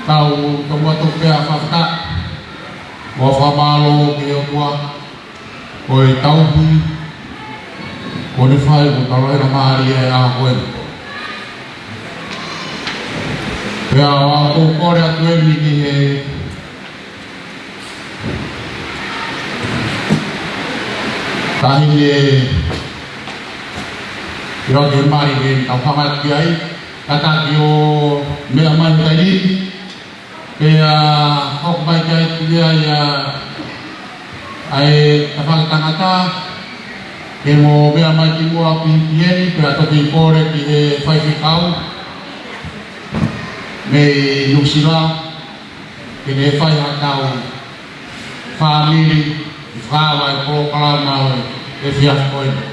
tau tomua tupea whafta o whamalo ke o tua o e tauhi o ne whai o taloina maari e a koe pea o a kōkore atu e miki he tahine yo ke maari ke tau whamati ai kata ki o mea mai taini pea hok mai kai tulia ia ai tawhakatangata ke mo mea mai ki mua pihieni pea toki kore ki he whaiwhikau me nusira ke ne whaihakau whamiri whawa e pōkalama e whiafkoe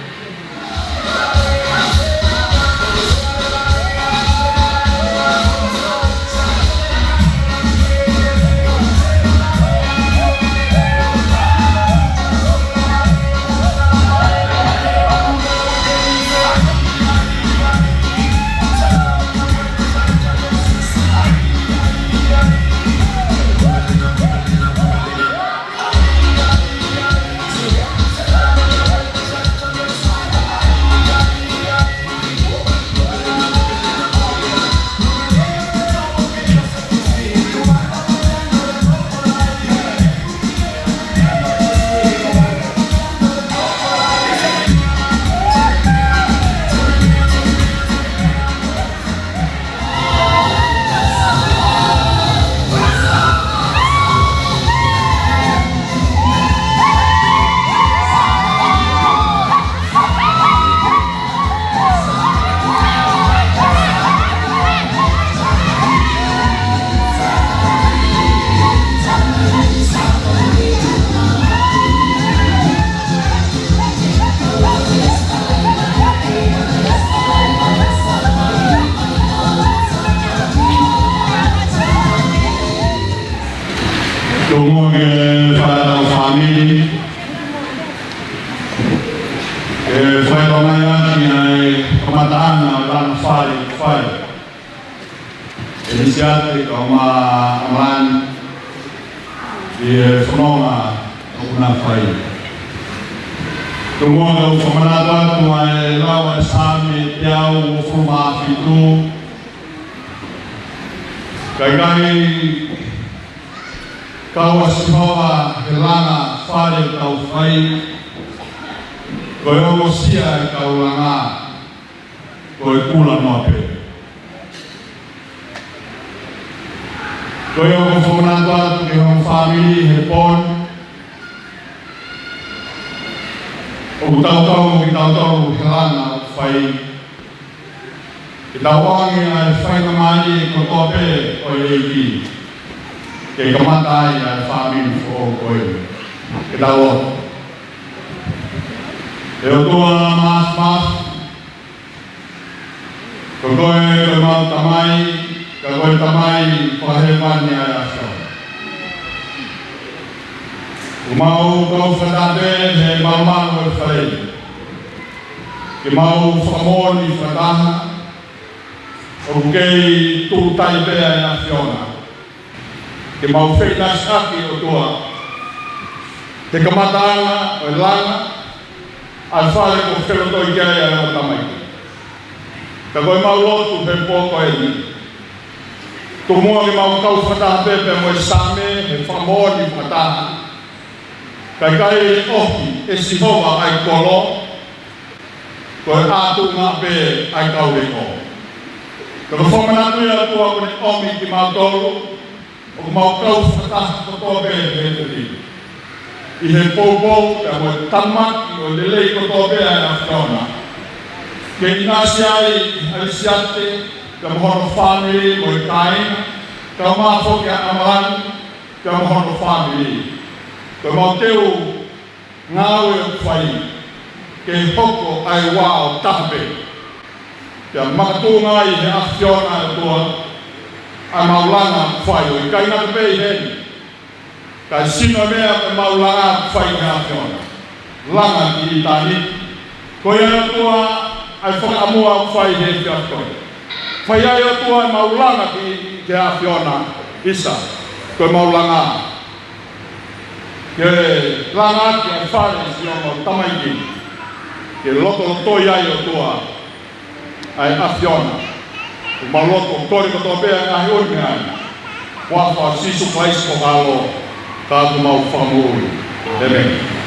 Inisiatif aman di Sonoma Unafai. Kemudian pemenatan tuai lawan sami tiau forma itu kagai kawas bawa helana fare kau fai koyo sia kau langa koyo kula nope. Koyo pemenatan ke family hepon utau helana fai kita wangi fai namanya kotope oyeiki ke kamatai family for koyo kita wo eu tua mas koyo mau tamai kagoi tamai paheman ni araso. Umau kau fadabe he mama o fai. Ke mau famon ni fadaha. O kei tu tai be a fiona. Ke mau feina saki o tua. Te kamatanga o langa al fale ko felo to ia o tamai. Kagoi mau lotu he poko e Tumua ke mau kau fataha pepe mo same he famoni fataha. Kai ohi e sihoa ai kolo. Ko atu ngā pe ai kau reko. Ko whamanatu ia tua ko ne omi ki mau tolu. O mau kau fataha koto pe he turi. I he poupou ka mo tamaki o lelei koto pe ai a whiona. Ke inasi ai siate ka mohono family mo i kaina, ka mafo kia amalan, ka mohono family. Ka mau teu ngāwe o whai, ke hoko ai wao tape. Kia makatunga i he awhiona e tua, ai maulanga whai o i kaina te pei heni. Ka sino mea ke maulanga whai ke awhiona. Langa ki i tani, ko ia tua ai whakamua whai he whiakoe. Whai ai o tua maulanga ki te awhiona, isa koe maulanga ke langa ki a whare si o mo tamaiki ke loto toi ai o tua ai afiona o maloto tori ko to pea ai ori ai wa fa sisu pais ko galo ka tu mau famu amen.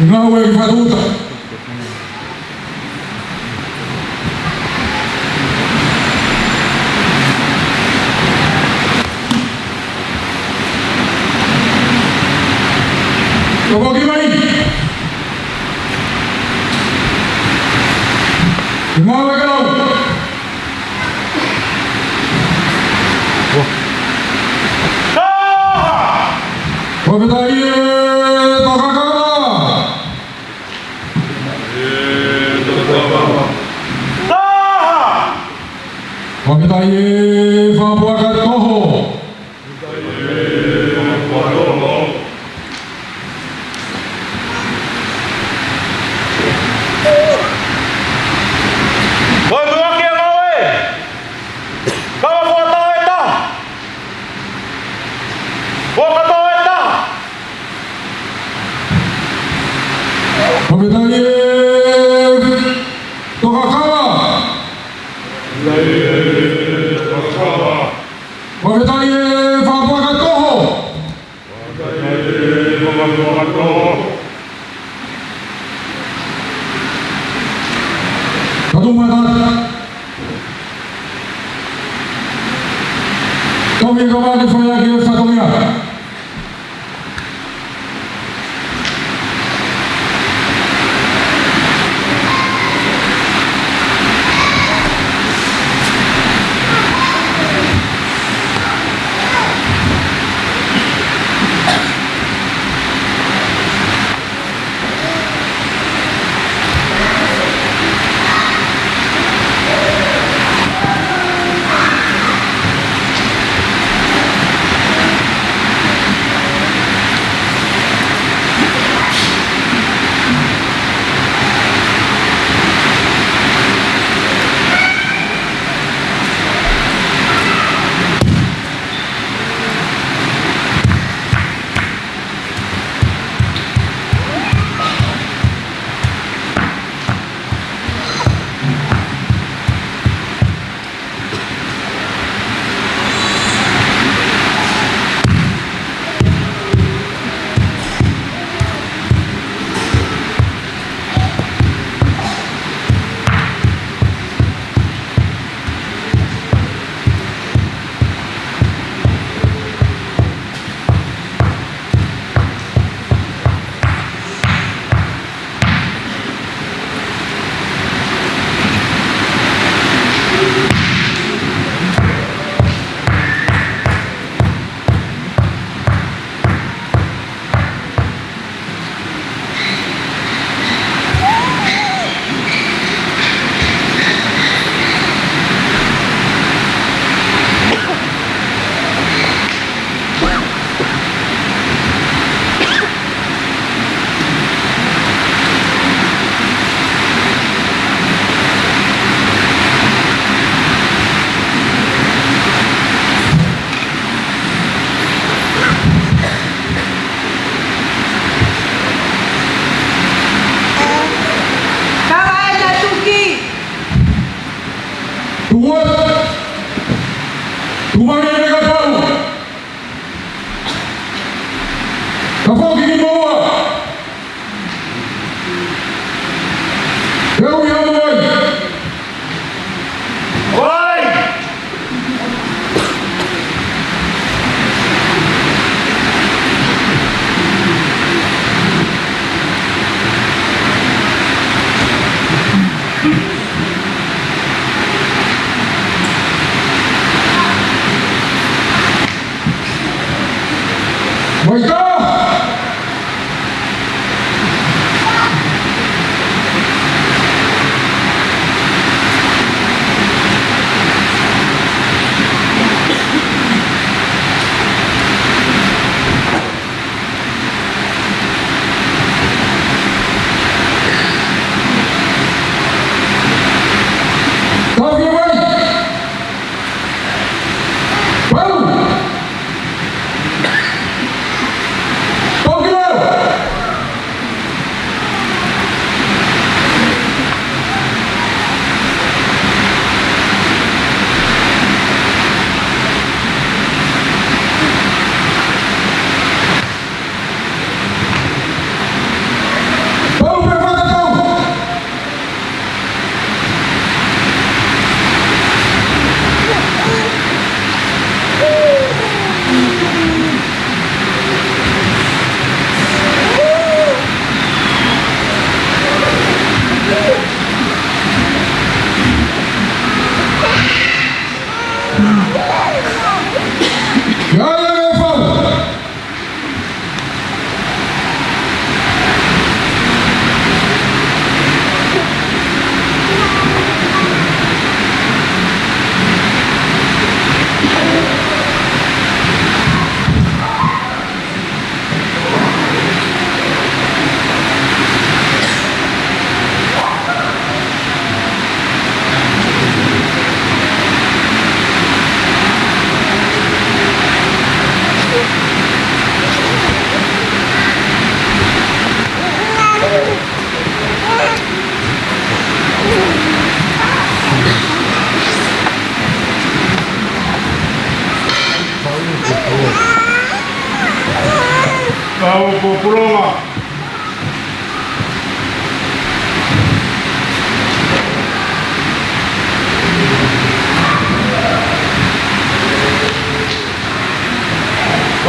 Ngawe Faduta. Kau gimana? Ngawe kau. Kau bertanya, tolong kau. Pagkataye Fabuagat Toho. Wapitaye Tokakawa. Wapitaye Fabuakatoho. Kadumatan. Kami kembali fayagi satunya.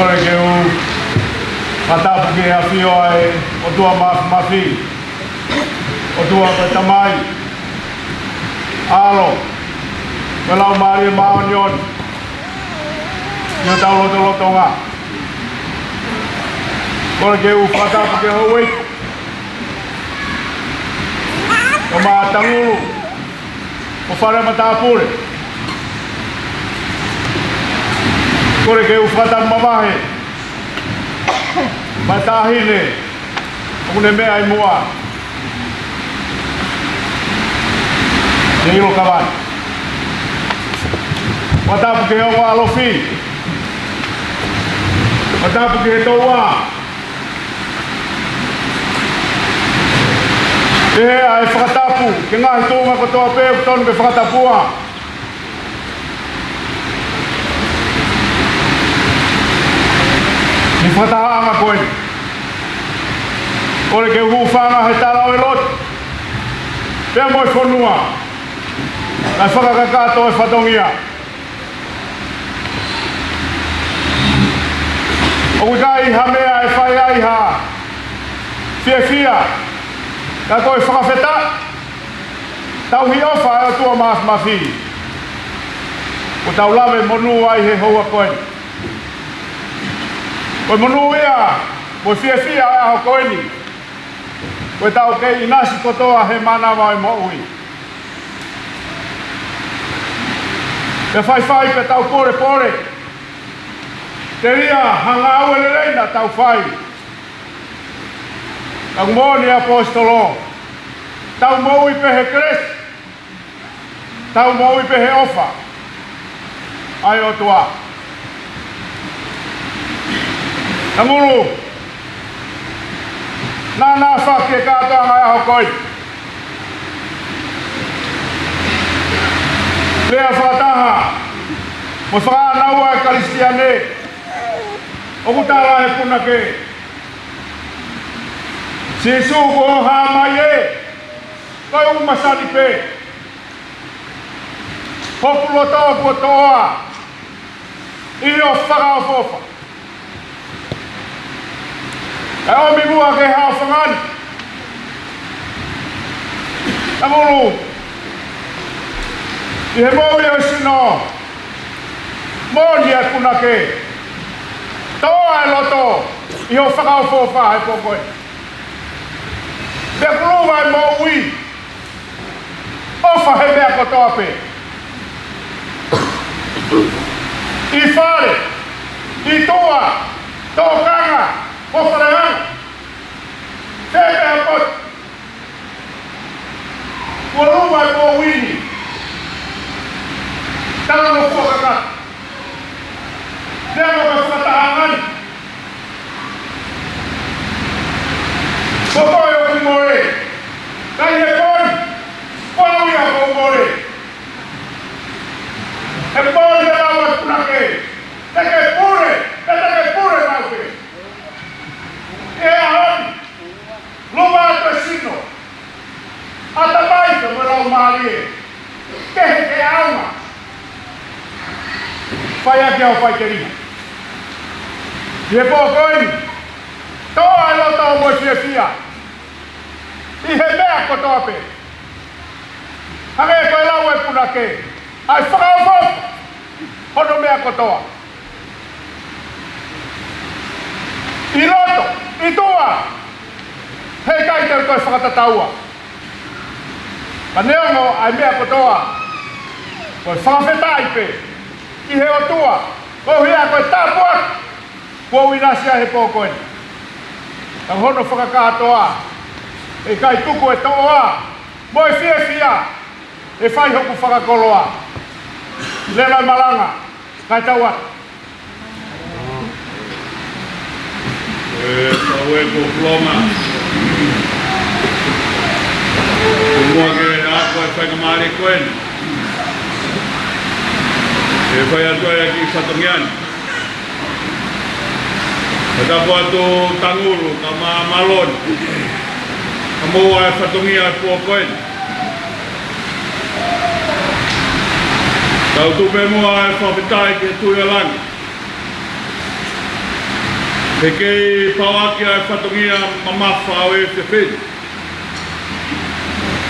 Kore ke u Matapu ke hawhio ai o tua mafi. O tua tamai. Alo. Walau mari maonion. Ia tau loto ngā. Kore ke u Matapu ke hawai. O mā tanguru. O whare Matapure. Kore ke u Matapu mamahe. Matahine. Kune mea I mua. Te ilo kawan. Matapu ke o alofi. Matapu ke toa. E ai whakatapu, ke ngahi tūnga ko toa pēu tonu ke whakatapua. Ni whakatahaanga koe. Kore ke uhuwhanga he tarau e lot. Pea moi whonua. Nai whakakakato e whatongia. O kai hamea e whai ai ha. Fia. Ka koe whakawheta, tau hi ofa e o tua mafi. O tau lawe monu ai he hoa koe. Koe monu ia, koe fia e aho koe ni. Koe tau kei inasi kotoa he manawa e mo ui. Pe whai pe tau pore. Te ria hanga au ele reina tau whai. Tau moni apostolo, tau moui pehe kres, tau moui pehe ofa, ai o tua. Tanguru, nana whake kātoa ngai aho koi. Lea whataha, mo whakanaua e karistiane, o kutala he punake. Sisu ko hamaye, koe umasani pe. Populo toa ko toa, iyo whakao fofa. E omi mua ke hao whangani. Tamuru, i he moui o sino, moni e punake. Toa e loto, iyo whakao fofa he pokoe. Te kuluwa e mo ui. Ofa he mea kotoa pe. I whare. I tua. Tō kanga. O whareanga. Te mea kot. Kuluwa e mo ui ni. Tala no whakakat. Nea mo ka whakatahangani. Kokoe o kumore, kai he koi, koe a kumore. E pori e lawa punake, teke pure nauke. E ahoni, luma ato sino, ata baito me lau marie, kehe ke aunga. Whai ake au whaiteria. I he pōkoini, toa e lota o moi fia. I he mea kotoa pe. Hange e koe lau e punake. Ai whakao fofa. Hono mea kotoa. I loto, i tua. Hei kai te koe whakatataua. Ka neongo ai mea kotoa. Koe whakawhetai pe. I he o tua. Ko hia koe tāpuak. Kua uinasia he pōkoini. Ka hono whakakatoa. E kai tuku e toa. Moi fia. E whai hoku whakakoloa. Lela malanga. Kai taua. Tau e ko ploma. Kumua ke ako e whakamari koen. E whai atua e ki Satongian. Katapo atu tanguru, kama malon. Kamu e Satongia e pua koen. Tau tupe mua e whapitai ke tuia langi. E kei pawaki ai whatongia mamafa au e te whiri.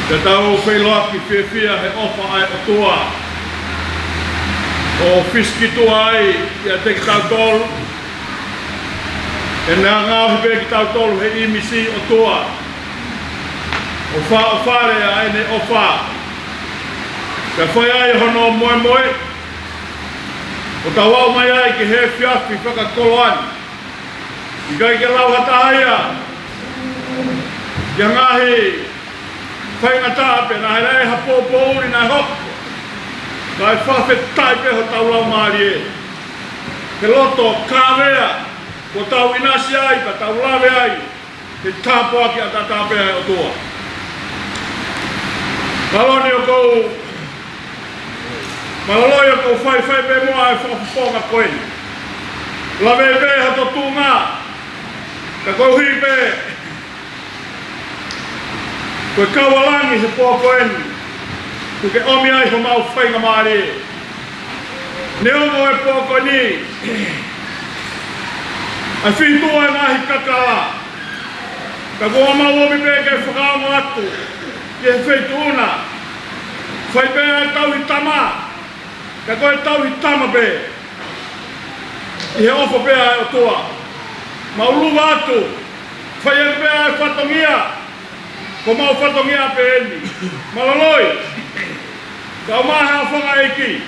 Te tau whailoaki whiawhia he ofa ai o tua. O fiski tua ai ia te ki tau tolu. E nā ngāo he ki tau tolu he imisi o tua. O whare ai ne ofa. Ka whai ai hono moe moe. O tau au mai ai ki he whiawhi whakakoloani. I kai ke lau hata aia. Ia ngahi whai ngata ape na he rei hapo uri na hoko. Kai whawhe taipe ho tau lau maari e. Ke loto kāwea ko tau inasi ai pa tau lawe ai. Ke tāpo aki a tatape ai o tua. Maloni o kou Maloloi o kou whai pe mua e whawhiponga koeni. Lawe pe hato tū ngā. Ka kou hipe, koe kawalangi he pōko eni, ko ke omi ai ho mau whainga maari e. Ne ongo e pōko ni, ai whitua e nahi kakala, ka kua mau omi pe ke whakaongo atu, ki he whaituna, whai pe ai tauhi tama, ka koe tauhi tama pe, i he ofo pe ai o tua. Mauluwa atu, whai e pēa e whatongia, ko mau whatongia pe eni. Maloloi, ka o maha o whanga eki,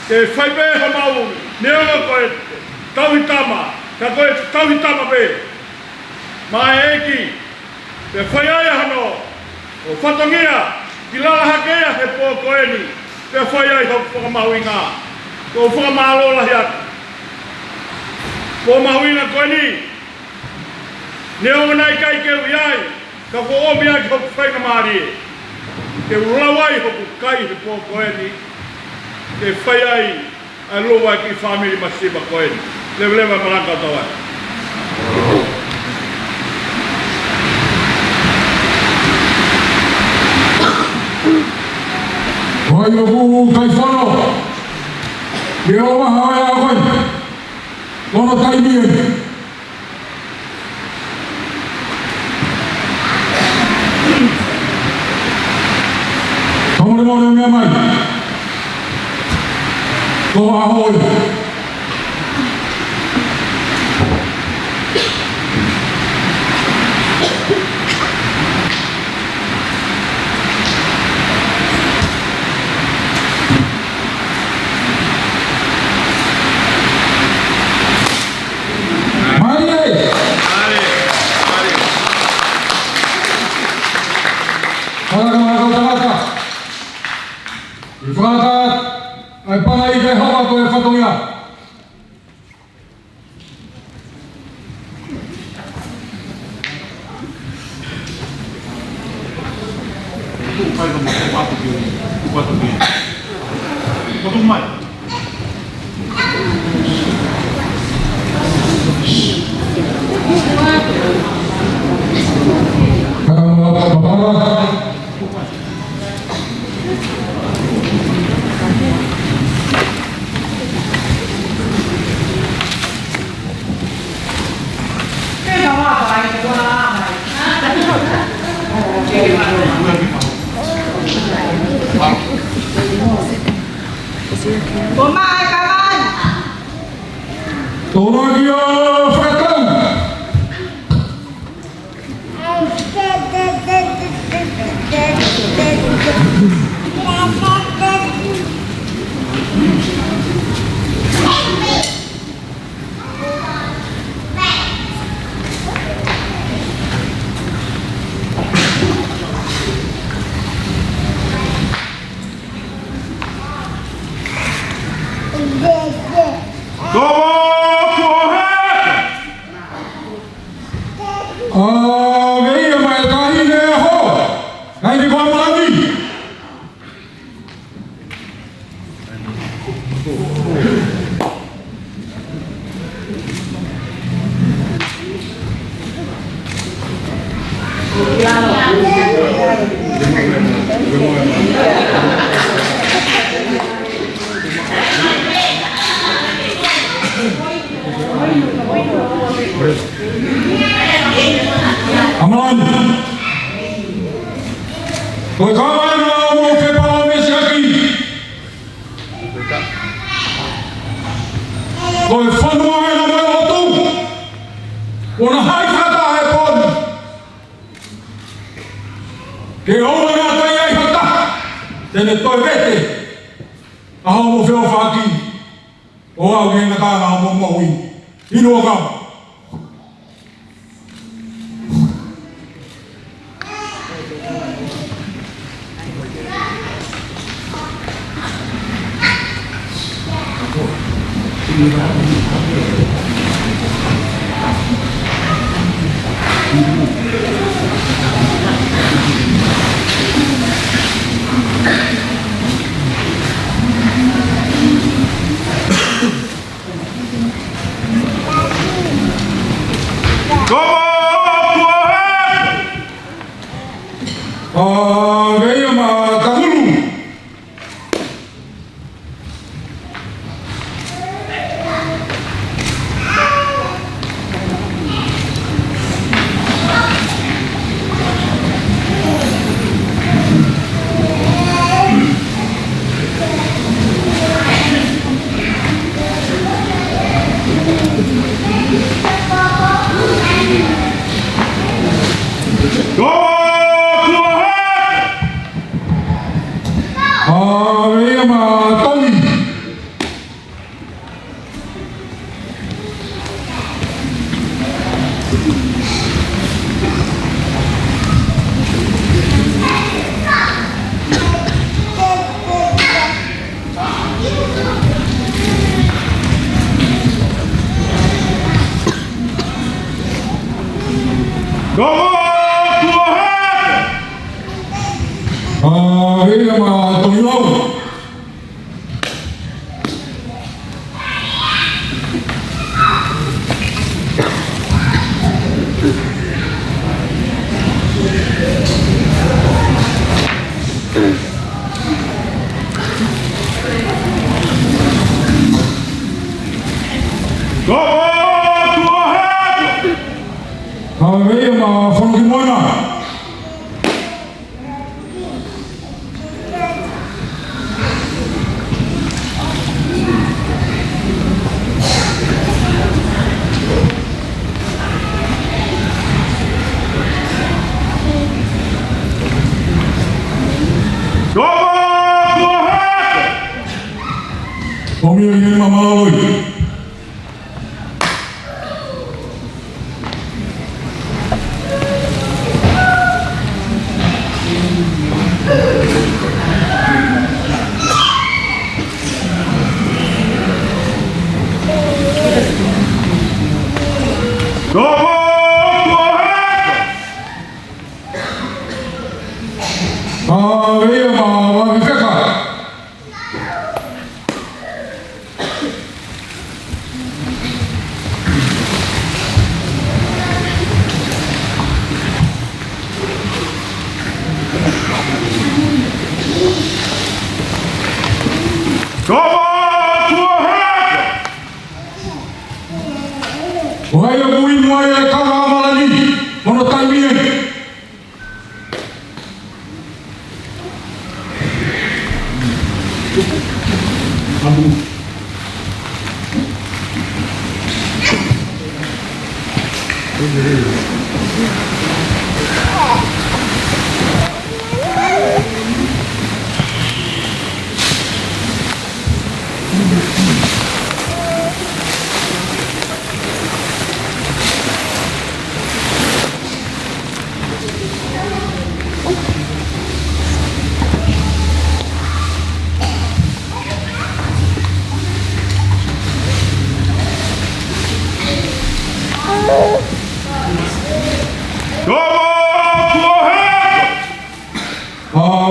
ke whai pēa ho mau, neonga koe tauhitama, ka koe tauhitama pe. Maha eki, ke whai ai hano, o whatongia, ki lala hakea he pōko eni, ke whai ai ho whakamahu i ngā, ko whakamahalola hi atu. Ko mahuina koe ni, ne o nai kai keu iai, ka ko omi ai hoku whainga maari e. Ke urawai hoku kai he pō koe ni, ke whai ai a lua ki whamiri masiba koe ni. Lewa maranga tau ai. Vai o ku kai whano. Ke o maha ai a koe. Lono tai mie. Tomore mone o mea mai. Toa ahoi. Ai pana I ke hoa koe whatongia. Koe kawa ina o mo ke pao me si aki. Koe whanua ina me o tu. Ona hai kata e poni. Ke oua ngā tai ai hata. Tene toi vete. Aho mo wheo whaki. O au ke ngata ngā mo maui. Ino o kau. Veio uma Takulu. Veio uma Tony. Veio uma Tony. Veio uma Fonquimona. Vamos ir mamá hoy. Veio uma Viveca. Vai o bui moe e kawa malani. Mono taimie.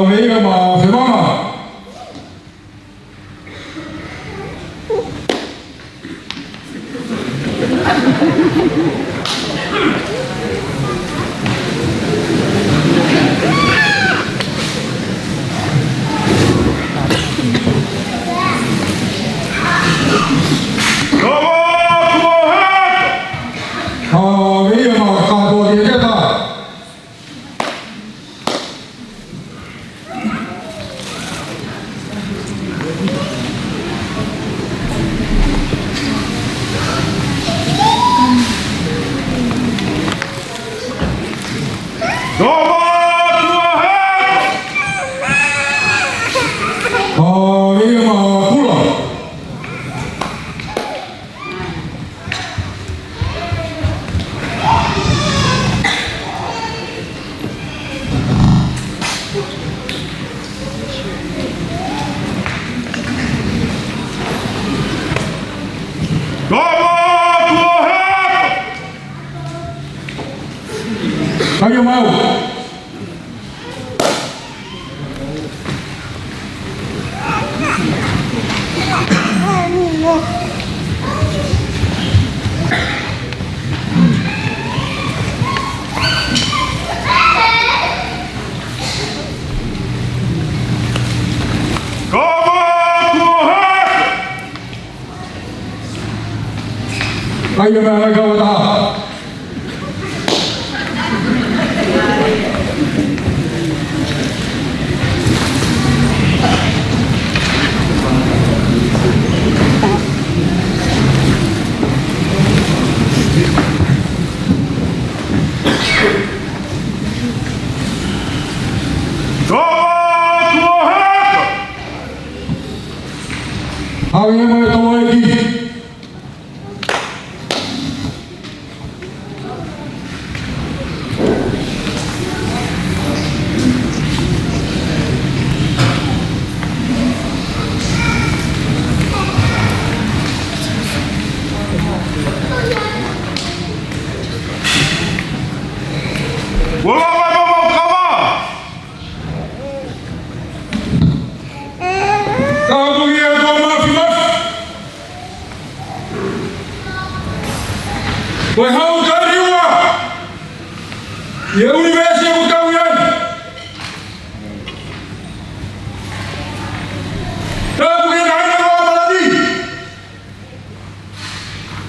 Veio uma Femama. Veio uma Cabo de Gueta. Kayo mau. Kayo mga kawata. Hawin yung mga tawag lagi. Tôi hầu cho đi qua Yêu University của Cao Nguyên Tôi cũng hiện đại là mà là đi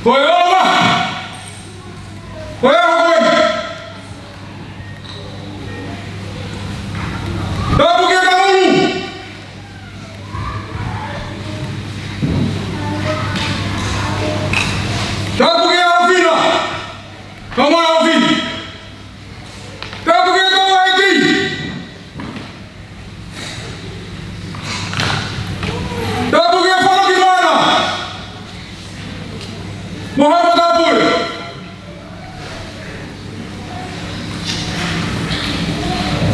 Tôi ôm à Tôi ôm tôi Tôi cũng hiện đại luôn Tôi cũng hiện đại luôn Vamos ao fim! Campo que não vai aqui! Campo que fala que manda! Mohamed Abul!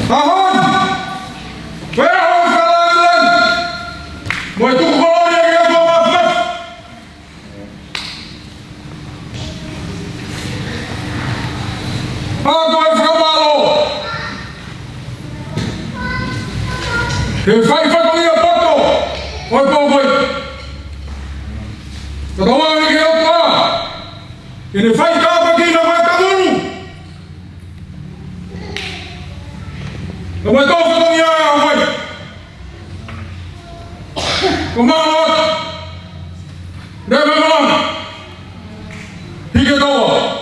Ahon! Vai ahon falar muito bom e eu vou mais. Agora fica malo. Ele vai com minha foto. Oi, oi. Então vamos ver o que ele vai cá aqui não vai cá duro. Não vai cá com minha vai. Como é? Deve lá. Fica doa.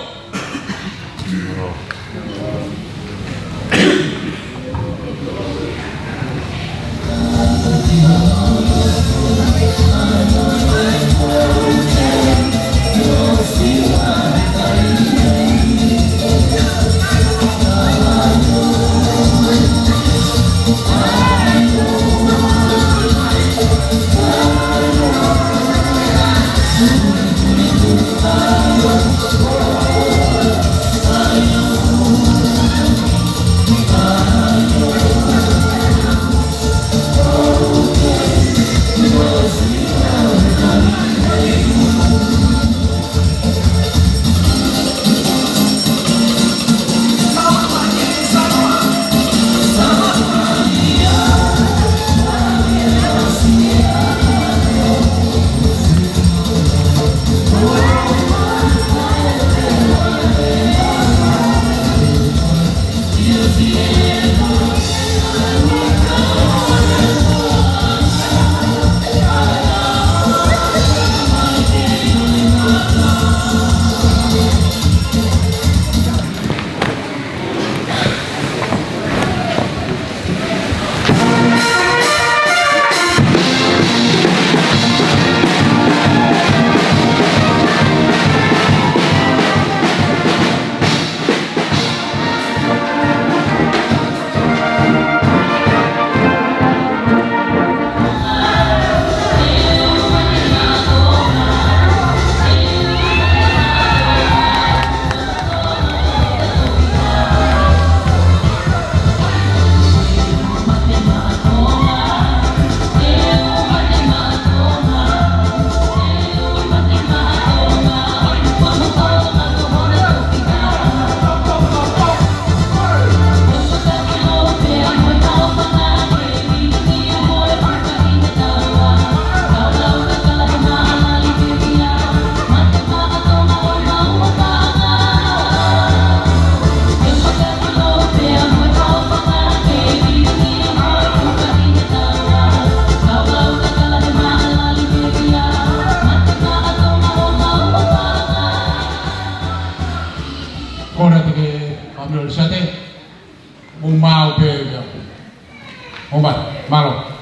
Obat, malo.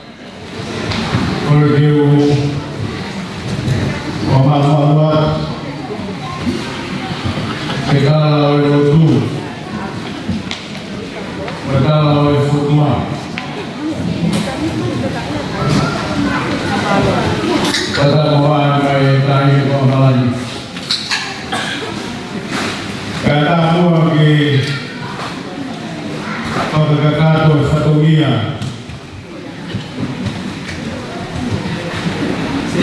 Oleh Dewa Muhammad Segala oleh Rotu Segala oleh Fatma Kata Tuhan baik tanya kau lagi kata aku lagi kau berkata satu dia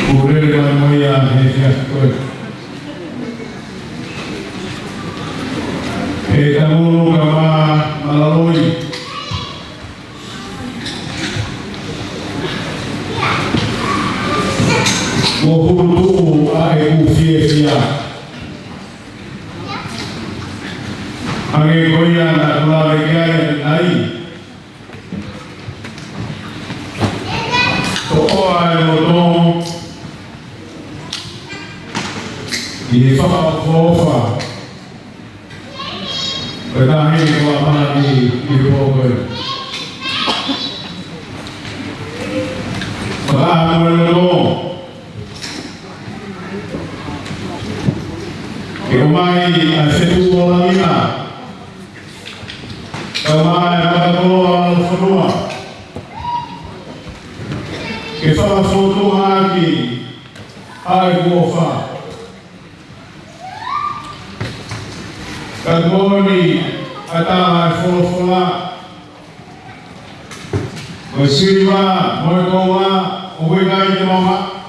Boleh dengan mulia Yesus Kristus. Kamu kama melalui mohon aku sia-sia. Angin goyang dan lagi naik. Soal motor ini soal fofa. Bertahan kelamaan di bawah. Bertahan menolong. Kemai asyik ulama. Kemai berdoa semua. Kisah suatu hari aku fofa. Kadmoni atau fola, bersihwa, mereka ubegai jemaah.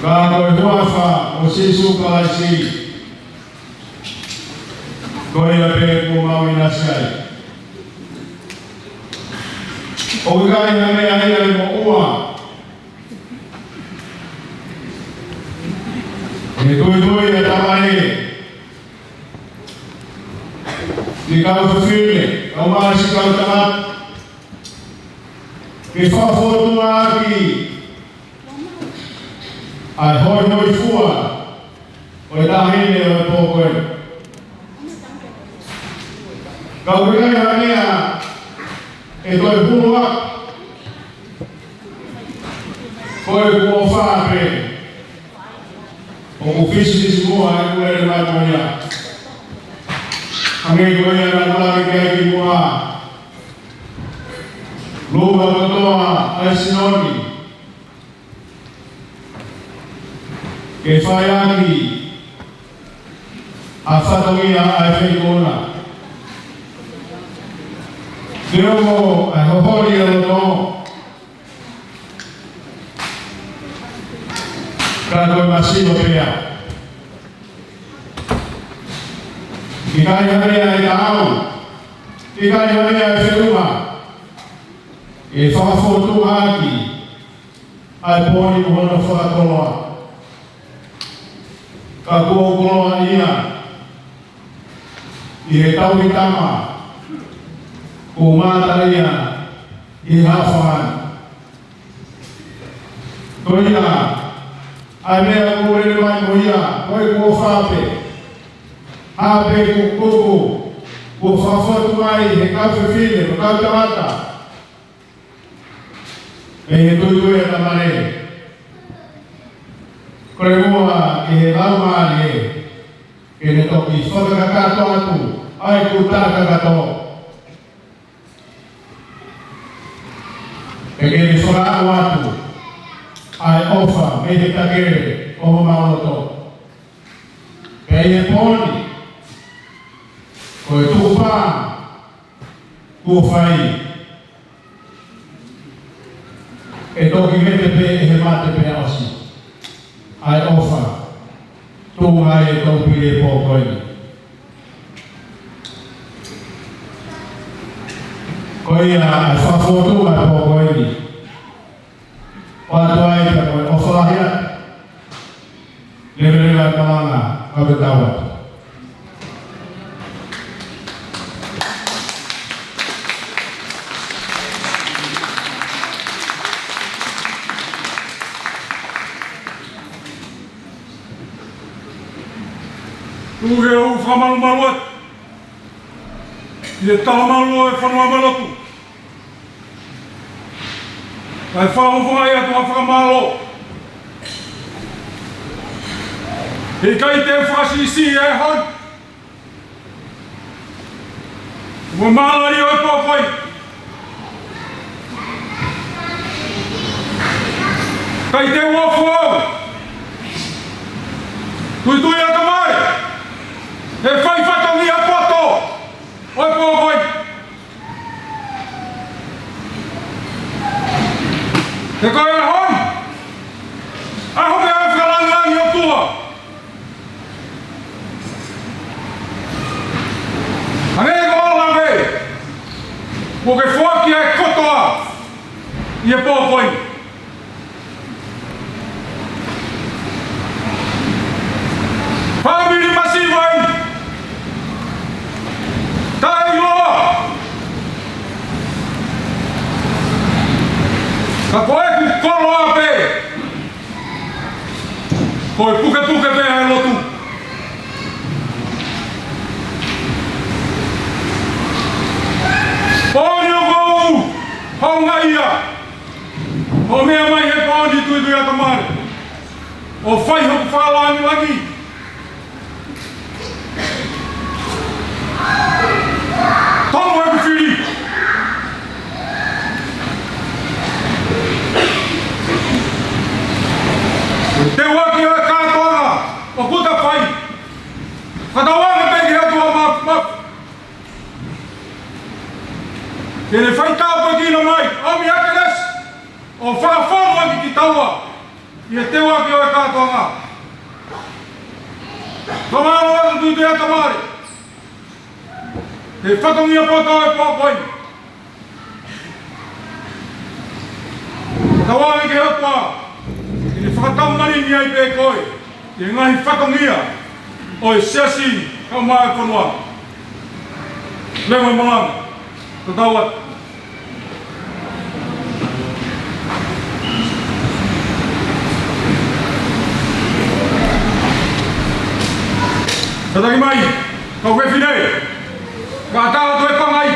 Kalau duafa, usisu kalasi, kau yang berku mau inasiai. Ubegai yang ada mau Itu ya tamane. Jika sufile, kau masih kau tamat. Kisah foto lagi. Hoi fua. Oleh ini oleh pokok. Kau berikan hanya itu buat. Kau buat apa? Ofisi semua aku ada namanya. Kami goyang dan lagi lagi semua. Lupa berdoa, asinoni. Kefayaki, afatomia afegona. Demo ahohori alono. Kalau masih berpihak, jika yang dia tahu, jika yang dia firman, ifah foto lagi, alponi mana fotolah, kagu dia, dia tahu ditama, umat dia, ihafan, doya. Ame aku berdoa mulia, kau kufape, ape kukuku, kufafa tuai, hekafe file, hekafe mata. Itu ya tamane. Keremua kehelama ni, kene toki soda kakato atu, ai kuta kakato. Kene soda atu. Ai ofa meje takere o mauto peye poni ko tupa ko fai eto kimete pe hemate pe osi ai ofa tu ngai to pile pokoi koia fa foto ma pokoi Waktu itu kalau ofahnya level kemana kau tahu? Tuh, famal maluat. Ia talamalo e whanua malotu. Ai whahowhai atu a whakamalo. E kai te whasisi e hon. Ua malari o e pōkoi. Kai te wofu au. Tui ata mai. E whai whatongi a poto. O e pōkoi. Te koe a hon. Aho me ai whakalangi o tua. Anei ko ola vei. Ko ke whaki e kotoa. I e pōkoi. Whamiri masiwai. Tai loa. Ka koe ku kolo a pe. Koe puke pe hai lotu. Pōni o kou. Haunga ia. O mea mai he pōni tui ata mare. O whai hoku whālangi lagi. Tono e whiri. Te waki o e kātoanga, o puta whai. Whakawanga peki atua map. Kene whai tāpa kina mai, omi akares. O whakawhonu aki ki taua. I e te waki o e kātoanga. Whamaro atu tui te atamare. Te whatongi a poto e pōkoi. Tawangi ke hapua. Kini whakataumari ni ai pē koe. I ngahi whatongia. O e siasi kau maa konua. Lewa malanga. Tatawat. Tataki mai. Kau wewhinei. Ka tāwa tu e pangai.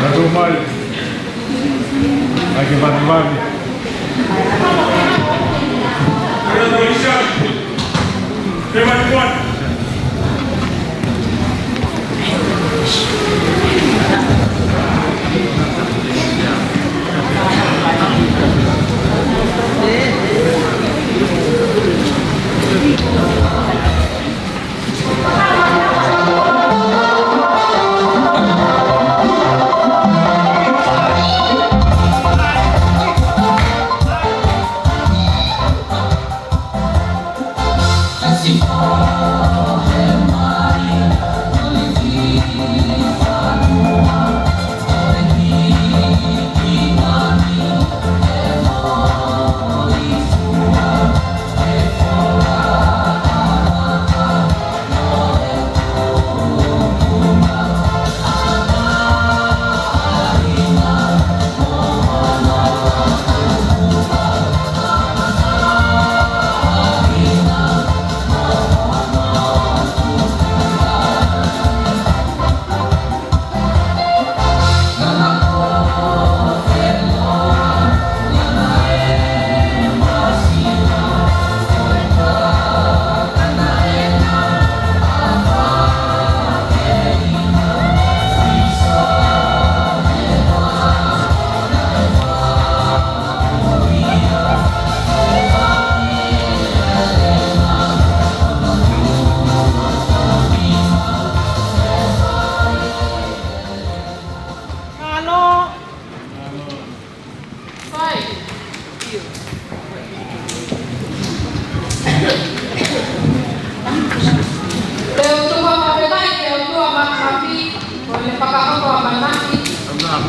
Para mai. Ai que vai mai. Kaya tu isya. Te mai kuat.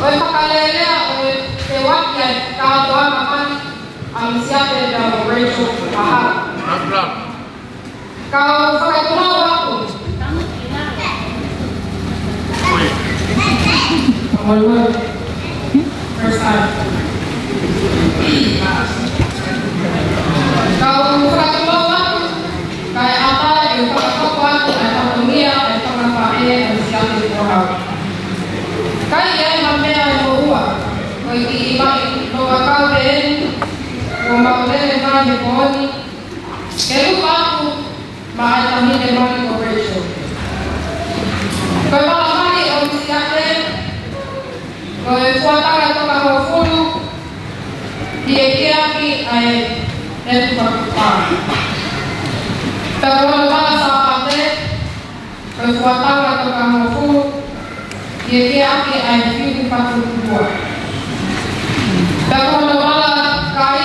Oi pakalelea te wakia kātoa makani amisiate da Rachel Ahara. Kau whakatunau aku. First time. Kau whakatulawa, kai ata i whakatoko atu ai whakatungia ai whakawhae ai siate kuahau. Kai e ma mea e mohua, koi ki i mai loa kau te enu, o maurele mai he kohoni, ke lupa atu ma ai tamine mani ko Rachel. Koi wala mani o siate, koi fuatanga toka hoa fulu, i e keaki ai e whakapaa. Pero wala sa pate, koi fuatanga toka hoa fulu, i e keaki ai whiu whakapua. Pero wala kai,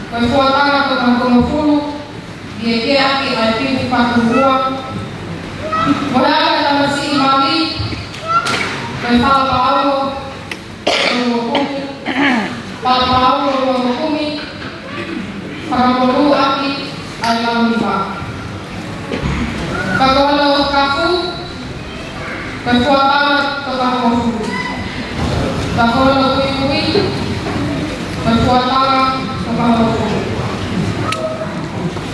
koi fuatanga toka hoa fulu, i e keaki ai whiu whakapua. Moreanga tamasi i mami, koi whakapao, Pagpapao ng hukumi, pagpapalo aki ay laumiba. Kagawalo kafu, kagpuatama kagawafu. Kagawalo kuy-kuy, kagpuatama kagawafu.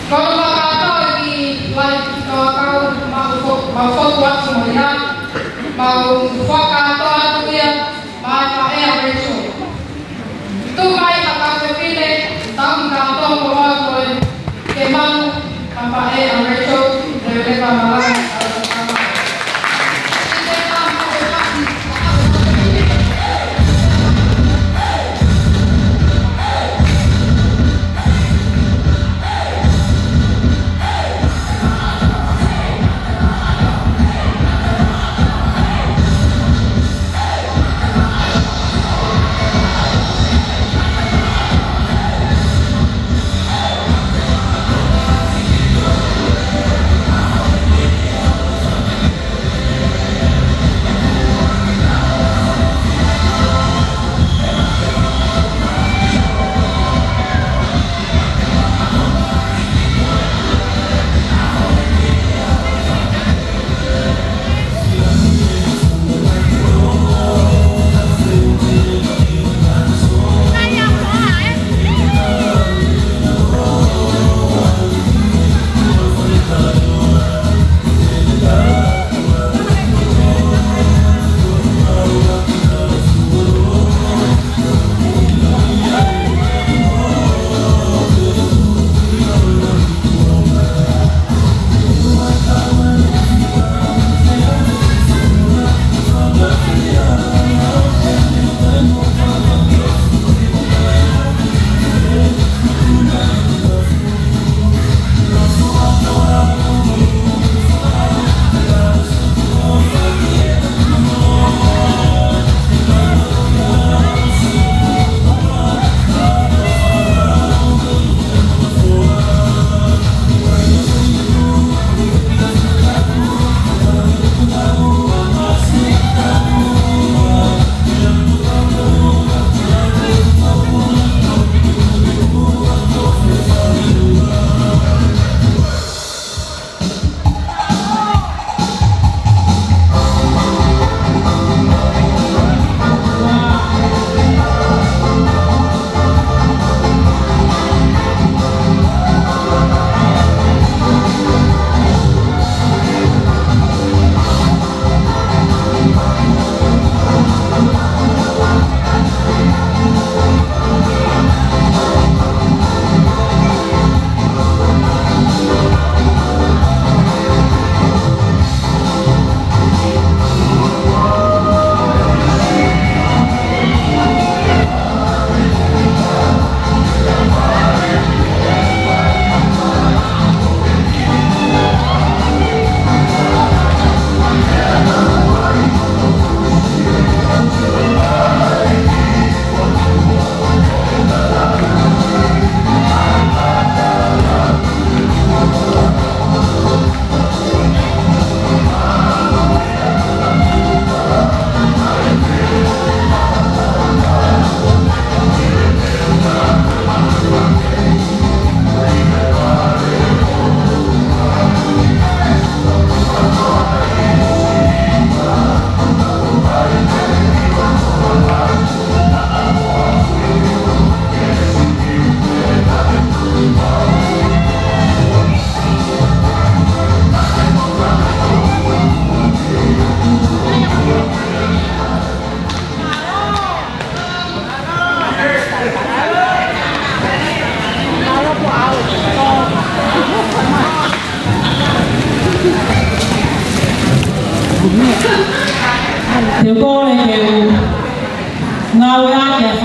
Kalau makataw ay like kau maufokuat semuanya, mau fokato at kuya, mapae ang Rachel. Tumay kakapipili, taong katong mawagol, kay Mang Papae ang Rachel, dahil pa malang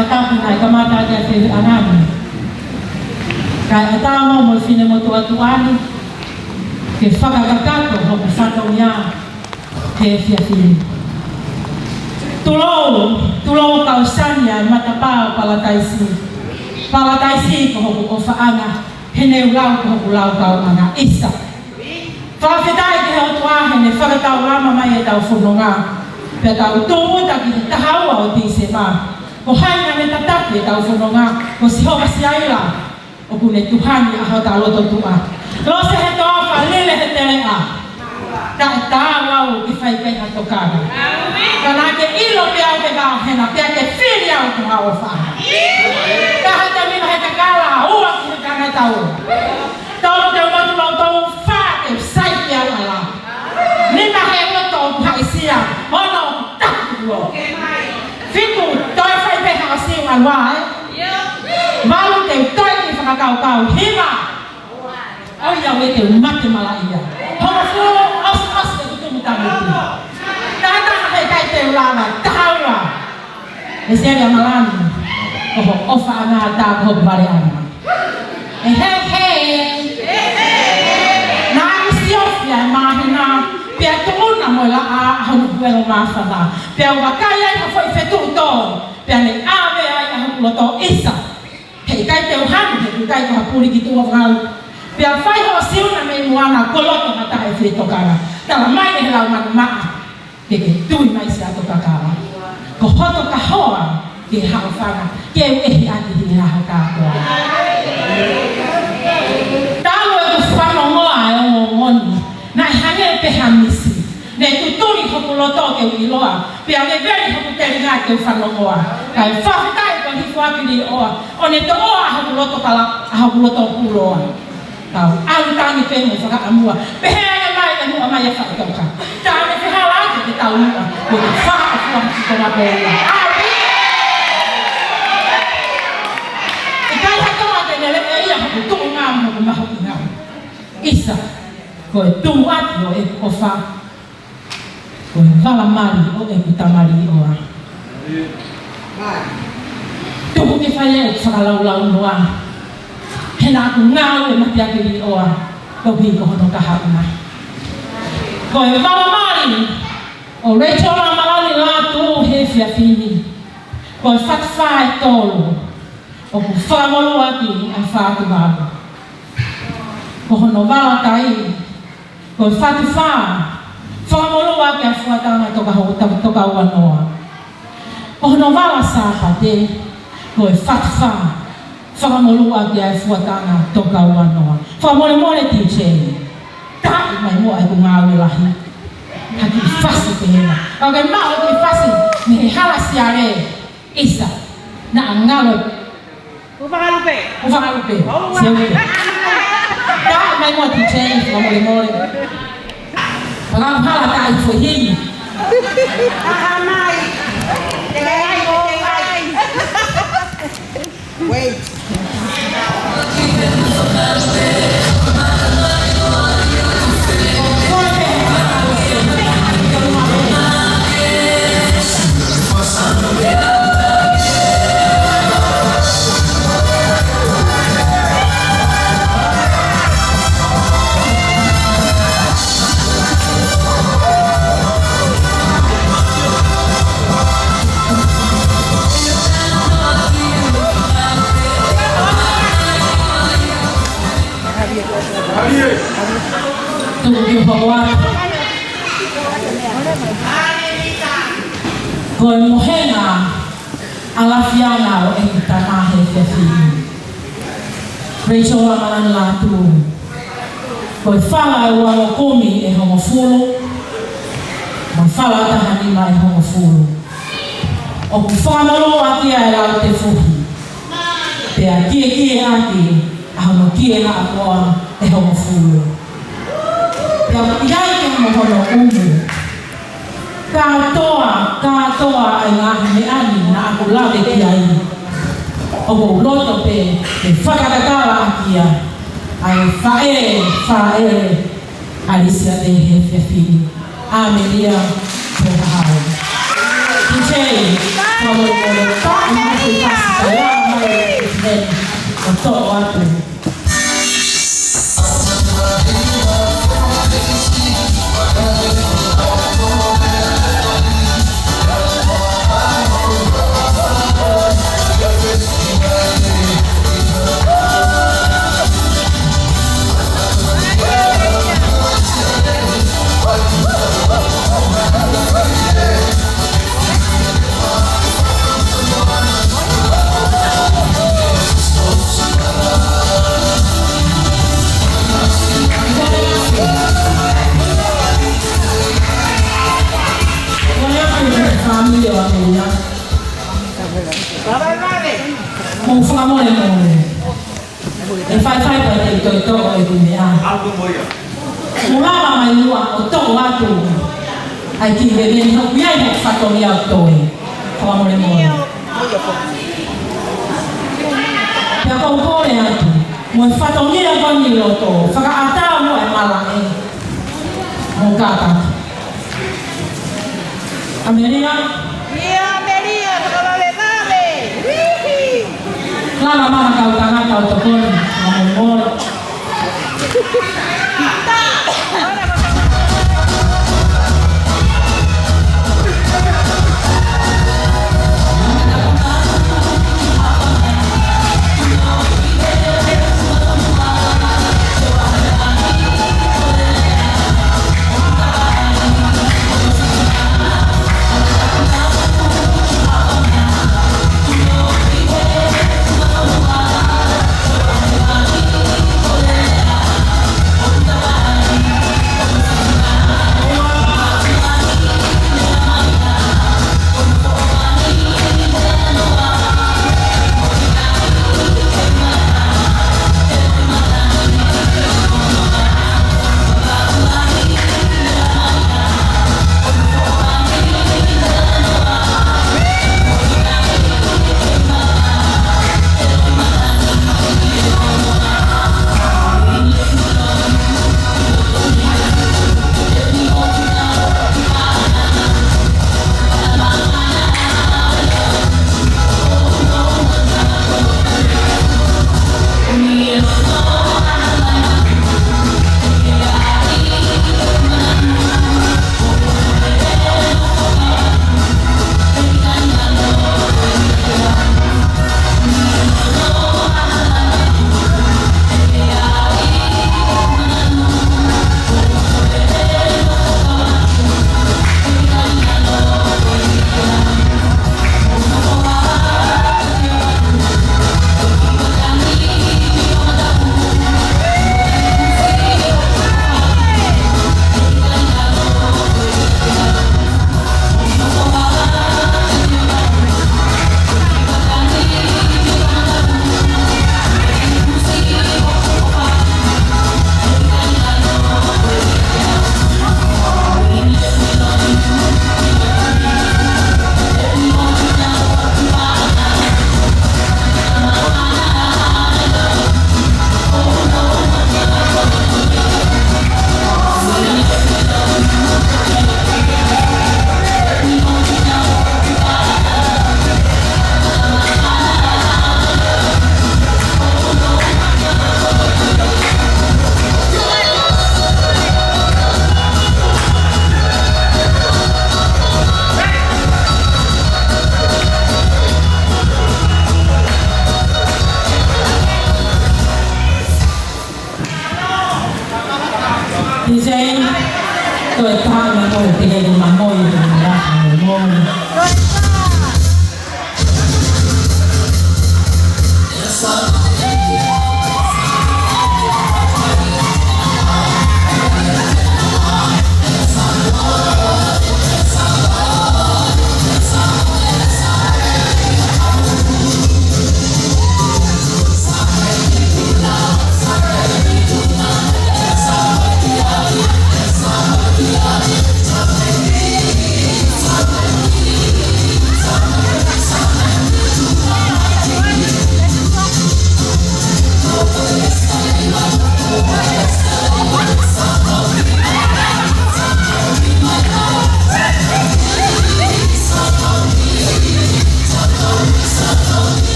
atapu na kamata dia te anani. Kai atama mo fine mo tuani ke whakakakato ho ke whakaunia ke whiawhiri. Tulou kausania matapao palataisi. Palataisi ko hoku o whaanga hene ulau ko hoku lau kauanga isa. Whawhitai ke heo tuahe ne whakatau lama mai e tau whunonga. Pea tau tōmuta ki te tahaua o tise mā. Ko haina me tataki e tau whunonga ko sihoka siaila. O kune tuhani aho ta loto tua. Lo se he toa wha lele he tere a. Ka e tā wau ki whai peha tokana. Ka nā ke ilo pe au te wau hena, pea ke whiri au te wau whana. Ka hata mina he te kala ua ki he kanga tau. Tau te umatu lau tau wha te sai pe au ala. Nina he loto o kuhaisia, hono taku uo. Fiku, toi whai peha o siu anwa Malu te toi ki whakakau hima. Au ia we te umate mala ia. Homo fu os te kutumu tamutu. Tata hei kai te ulama, tahaura. E seria malani. Koho ofa ana ta koho bari ana. E hei. Na isiofia mahina. Pea tuuna mo la a honu kuelo mafana. Pea wakaya i hafo i fetu to. Pea ne ave ai honu loto isa. Hei kai te uhanu, hei kai ko hapuri ki tua whau. Pea whai hoa siuna me muana koloto mata e whiri tokara. Tala mai e lau manu maa. Ke tui mai si ato kakara. Ko hoto ka hoa ke hao whanga. Ke u ehi ati hi hao kākoa. Talo e ku whano moa e o ngoni. Nai hange e peha misi. Ne tuturi hoku loto ke u iloa. Pea ne veri hoku te ringa ke u whano moa. Kai whawhitai ko hifu akiri oa. O ne to oa hoku loto kala, hoku loto kuloa. Tau, alu tangi pehe whaka amua. Pehe ane mai e mua mai e whakatoka. Tau ne whihala ake te tau lua. Ko te whaka fua ki kona pēia. E kai hatoa te nele e ia hoku tumu ngāmu hoku maho ki ngāmu. Isa, ko e tumu ati o e ofa. Ko e wala mari o e kutamari oa. Tuku ke whaia e whakalaulau noa. Hena aku ngau e mati akiri oa. Ko hi ko hono kahauna. Ko e wala mari o reitola malani la tu he whiawhini. Ko e whatwhae tolu. O ku whamolo aki ai whātu māku. Ko hono wala kai. Ko e whatu whā. Whamolo aki ai whuatanga toka ua noa. Ko hono wala sāpa te. Ko e whatu whā. Whamolo aki ai whuatanga toka ua noa. Whamole mole tīchei. Tai mai mua e ku ngāwe lahi. Haki whasi te hena. Au kai mao ki whasi. Me he halasi are. Isa. Na ngalo. Uwhakalupe. Siawe. Tai mai mua tīchei. Whamole mole. Pagam hala tai fo hini. Ahamai. Tengai. Wait. Tuku hawa. Ko mohena alafiana o e tamahe whiawhiri. Rachel Ramalan la tu. Ko whala e walo komi e hongo fulu. Ma whala tahani ma e hongo fulu. O ku whamalo atia e lau te fuhi. Pea kie aki a hongo kie na akoa e hongo fulu. Pea iai ke hongo hono umu. Katoa ai ngahi me ani na aku lawe ki ai. O ko loto pe whakatakala akia. Ai whae alisia te he whiawhiri. Amelia, te hao. Ki Whamole ka, ina te kasi kaya mai president o tō atu. Família wa mea. Mo whamole mole. E whai pa te toi tō e ku mea. Mo lava mai lua o tō atu. Ai ki veveni hoku iai hok whatongi au toi. Whamole mole. Pea kou kore atu. Mo e whatongi au koni roto. Whakaatara mo e malange. Mo kātatu. Ameria. Ia Ameria, vale. Lama mana kau tangata o tokon. Mamor.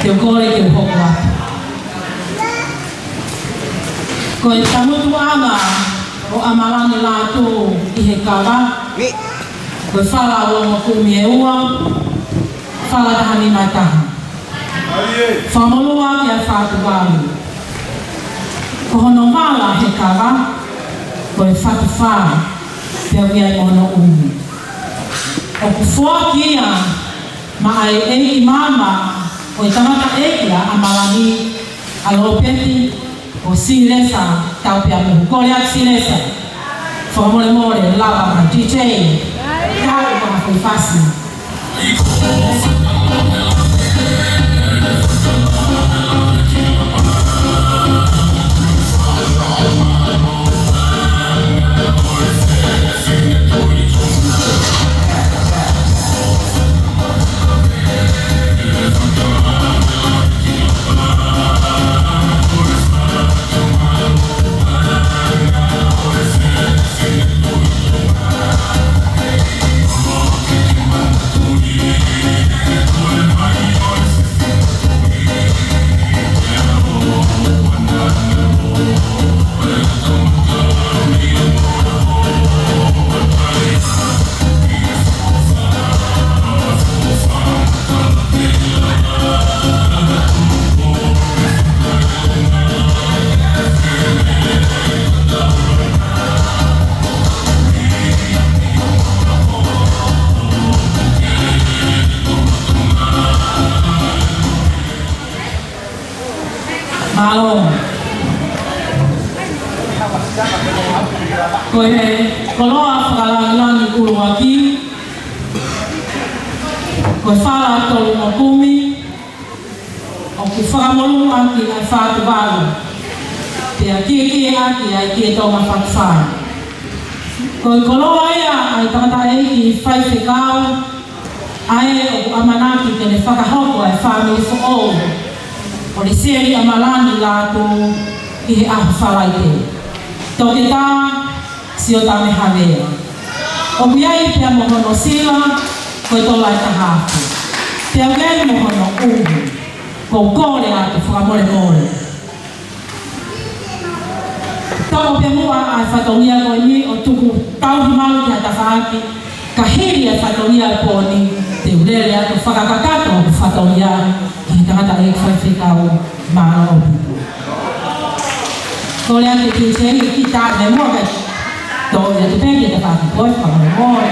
Te kore ke hoko atu. Ko e tamutu anga o amalani lātou I he kawa. Ko e whala o makumi e ua, whala tahani mai taha. Whamolua ki a whātu wālu. Ko hono wala he kawa, ko e whatu whā, pia wia I ono umu. O ku fua kia, ma ai e I mama, o I tamata e kia a malani a lopeti o sinilesa tau pia muhu. Ko lea sinilesa, whamole more, lava ma DJ, kau ka hafui fasi. Malong. Ko he koloa whakalangilangi uru aki. Ko e whala tolu makumi. O ku whakamolu aki ai whātu walu. Te a kiki aki ai ki e tonga whakawhai. Ko e koloa ia ai tangata eiki whai whekau. Ai o ku amanaki ke ne whakahoko ai whamiri whaou. O le seri a malani lātou I he ahu whalai te. Tau te tā, si o tā me hawea. O biai pia mohono sila, koe tō lai ta hāku. Te au gai mohono uhu, ko kore atu whakamore more. Tau pia mua ai whatongia koe ni o tuku tau himalu ki hata whaaki, ka hiri ai whatongia pōni, te urele atu whakakakato o whatongia, ki tangata e whaiwhekau mana o pipo. Ko lea te sei ki tā me mua kai tō ia te pēki te whāki koe whakamore more.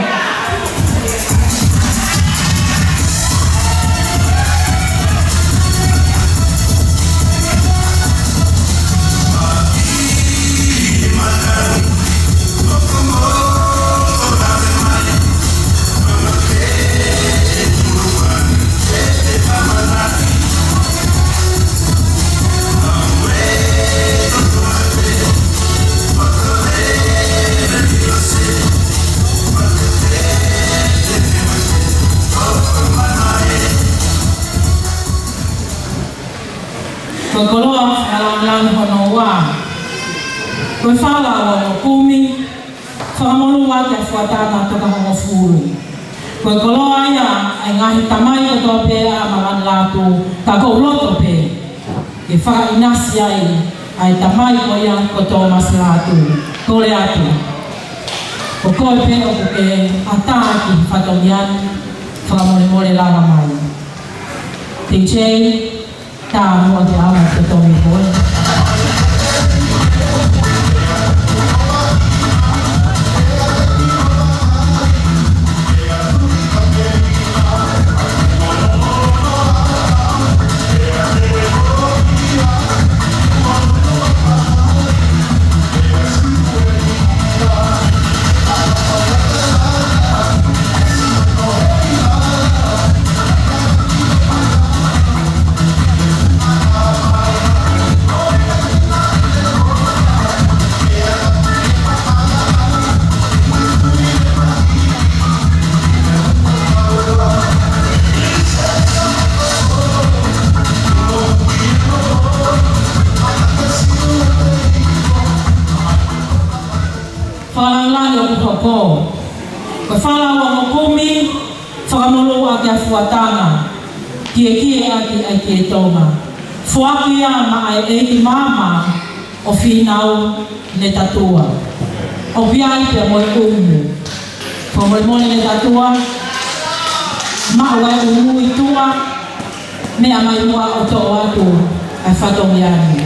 Ko koloa whakalangilangi hono wā. Koe whala o mokumi, whakamolu wā kia whuatana toka hongo furu. Koe koloa ia ai ngahi tamai o tō pēa a marani lātou, ka kou loto pē. Ke whaka inasi ai tamai o ia ko tō masi lātou, kore atu. Ko koe pē o kuke ataki whatongian, whakamore lava mai. DJ, tā mua te awa te tomi koe. Whalanglani o kuhoko. Ko whala o mokumi, whakamolo a kia fuatanga. Kie aki ai kie tonga. Fuaki ama ai eiki mama o finau ne tatua. O viai pe moe umu. Po moe mone ne tatua. Mawai umu i tua. Me amai mua o toa atu ai whatongiani.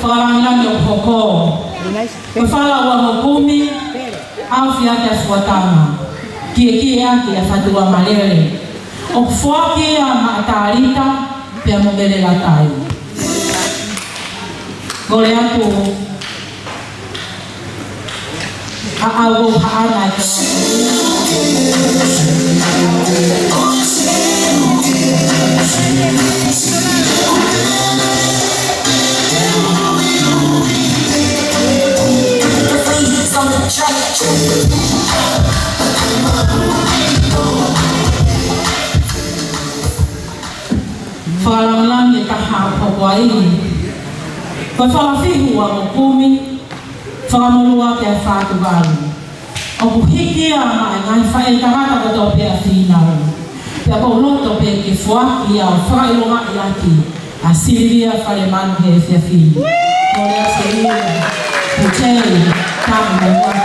Whakarangirangi o hoko. Koe whala ua hokumi, au whiake a fuatanga. Kie aki a whatua marere. O whuake a maatarita, pia mongere la tai. Kore atu, a au haana e whakarangirangi e taha o Hawaii. Koe whakawhihu a mokumi, whakamolua ke a whātuwaru. O kuhiki a mai ngai whae karaka kato pia whinau. Pia kou loto pia ke whuaki a whakailonga i aki a Silvia Whalemanu he whiawhi. Kore a Silvia, Putei, tamu mai waki.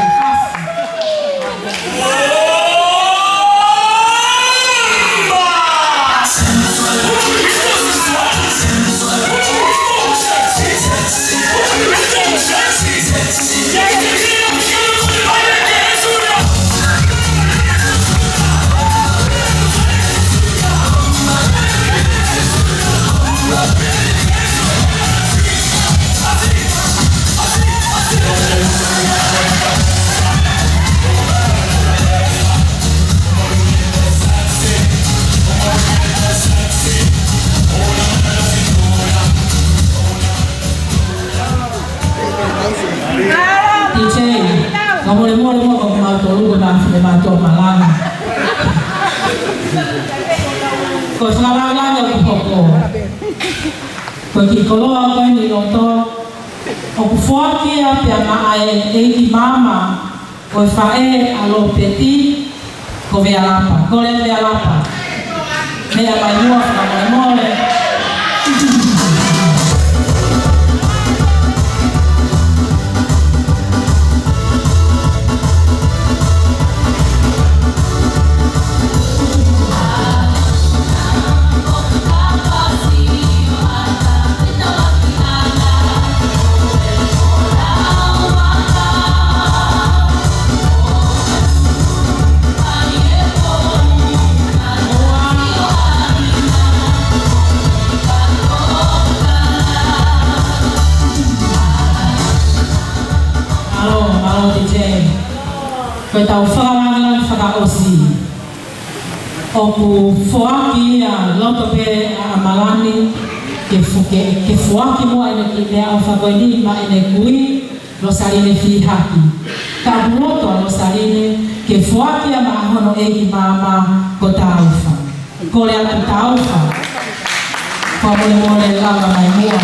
Mole mo ko mautolugo na le mato malanga. Ko whakaranga o hoko. Ko ki koloa koe ni roto. O kufuaki a pia maae eiki mama. Ko whae alo peti. Ko vea lapa. Ko le vea lapa. Mea mai mua whaka mole. Koe tau whakarangirangi whakaosi. O ku whoaki a loto pe a malani ke whoaki mua ene ki lea o whakoini ma ene kui lo sarine whihaki. Ka loto lo sarine ke whoaki a maahono eki mama ko tauwha. Ko lea ki tauwha. Ko mole mole lava mai mua.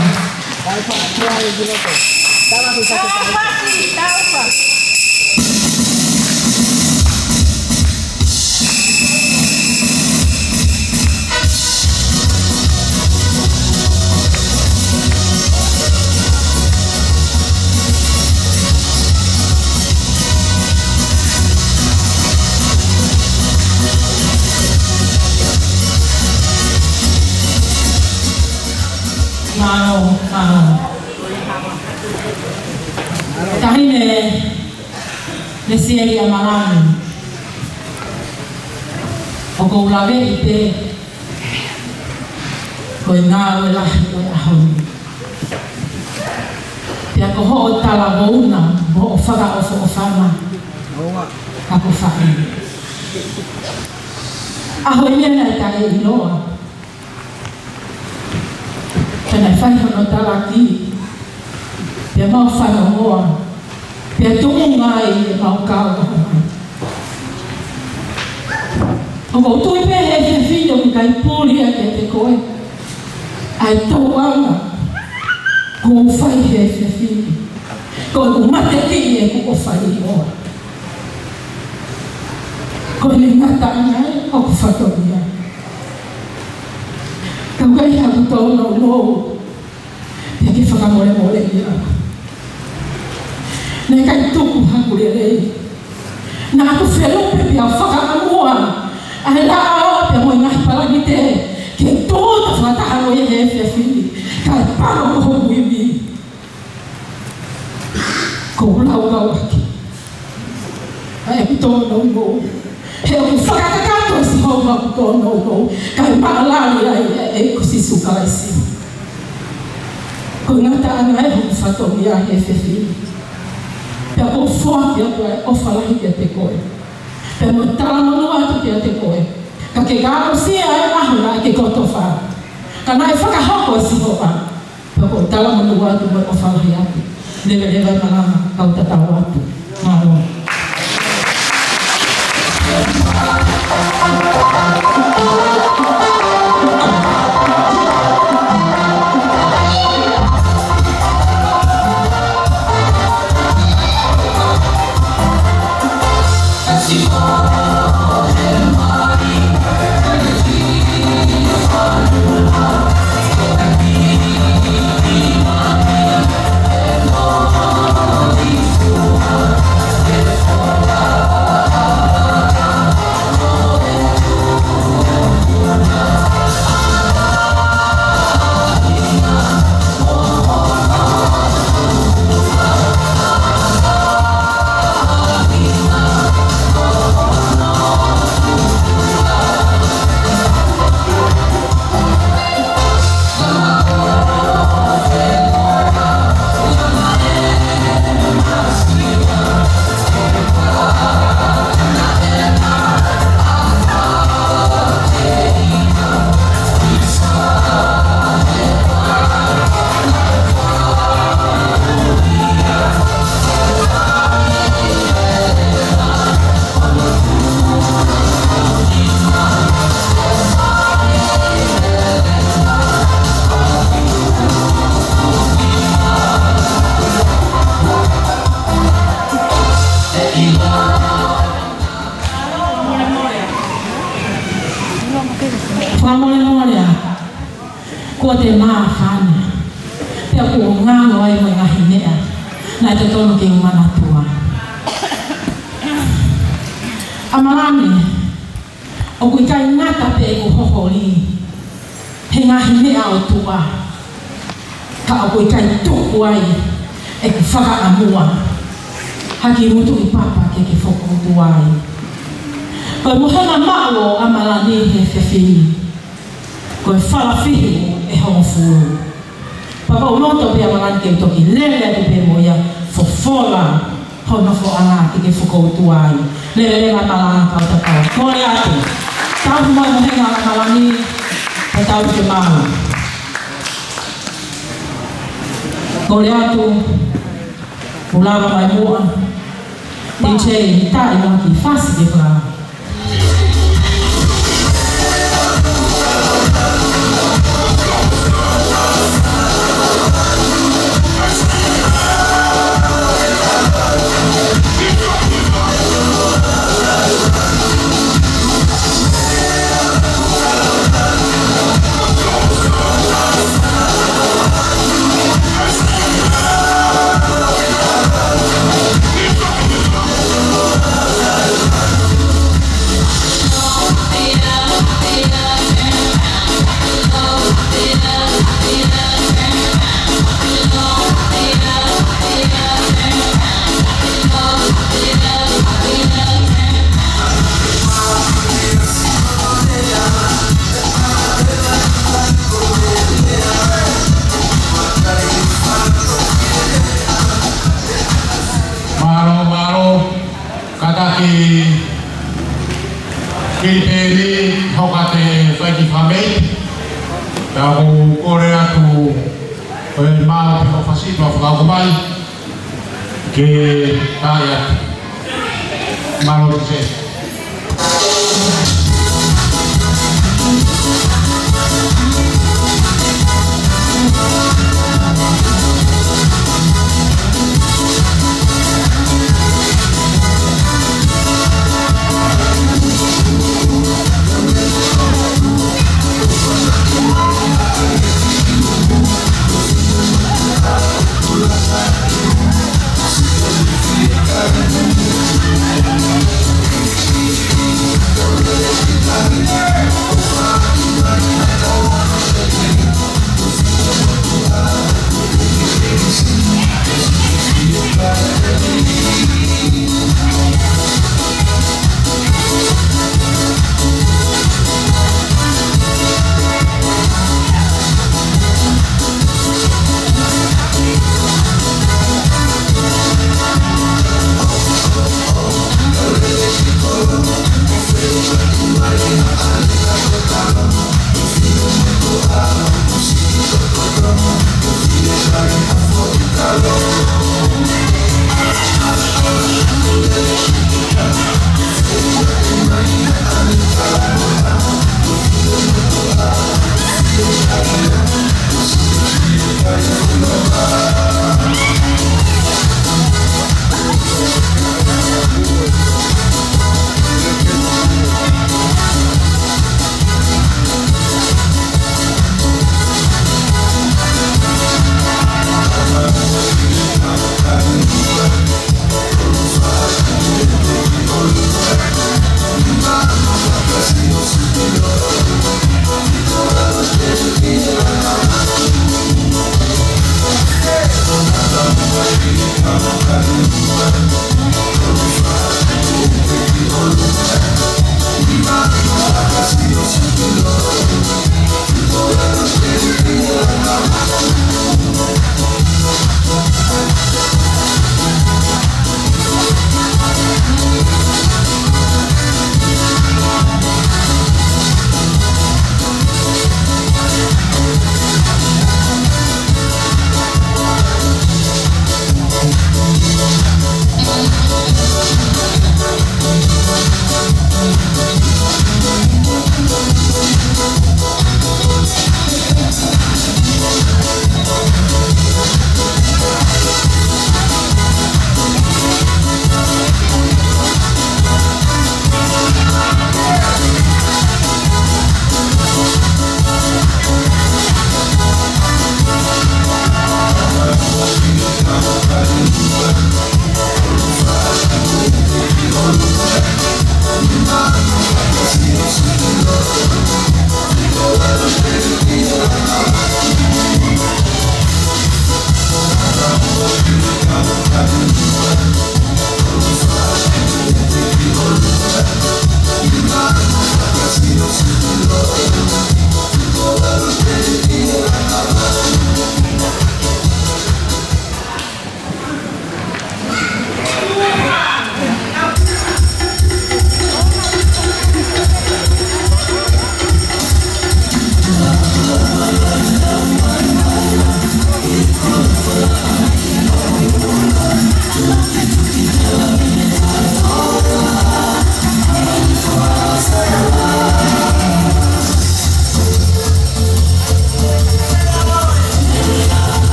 Tauwha. Kahine le sieri a marani. O ko ulawe i te ko i ngā ue lahi ko i ahau. Pia ko ho o tala vouna mo o whaka o whana. Ako whae. Aho ia nei tae iloa. Tēnei whai hono talaki. Pia mau whanoa. Pia tungu ngai e mau kaua mai. O ko tui pe he whiwhino ki kai pūria ke te koe. Ai tau anga. Ko whai he whiwhino. Ko mate ki e ko whai iloa. Ko ni ngata ngai o ko whatoria. Ka wei haku tau no lou. Pia ki whakamore more ia. Nei kai tuku haku rei. Nā aku whelope pia whakaamua. Ai la o pe mo ngai pala ni te ke todo fata mo ye he fini ka palo mo wiwi ko la o ki ai to no mo he o faka ka to si ho ma to no mo ka pa la ai ko si su ka si ko ngata ana e fato ya he fini pe ko fo ya o fala ki te ko pe mo tala no atu ke te koe. Ka ke garo sia e ahura ke koto wha. Ka nai whakahoko si hoa. Pe ko tala no atu mo o whalahi atu. Lewe lewe malama kau tatau atu. Māroa. Ko te mā whāne. Pea ko ngāno ai mo ngahi mea. Nai te tono ki umanatua. Amarane, o kui kai ngata pe ko hohori. He ngahi mea o tua. Ka o kui kai tuku ai e ku whaka amua. Haki mutu i papa ke ke whoko tua ai. Koe mohanga mao amarane he whewhini. Koe whalafihi e hongo furu. Papa unoto pia malan ke toki lele te pe moia fofola hono fo ana ke foko tuai. Lele la malanga ka ta ka. Kore ate. Tau mo mo henga la malani e tau te mahu. Kore atu ulava mai mua. DJ tai no ki fasi de pra. pēri hoka te whaiki whamei. Ka o kore atu o e maa te whawhasi no whakako mai. Ke tāi atu. Mano te se.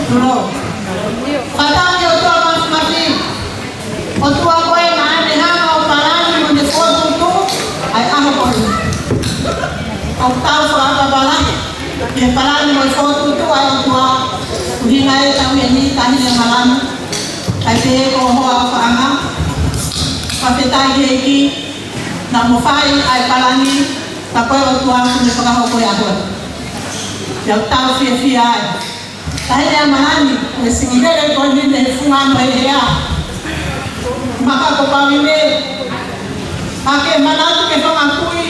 Tulong. Patang yo to masing-masing. Otua koe na ne ha. Ia parani mo foto tu ai tua kuhina e tau ni tani e malana. Ai te ko hoa whaanga. Whawhetai heki na mo whai ai parani ta koe o tua kune whakahoko e ahua. Ia tau fia ai. Tahi ea malani, e singirere koe ni te whungano e hea. Maka ko pawine. Ake manatu ke whangakui.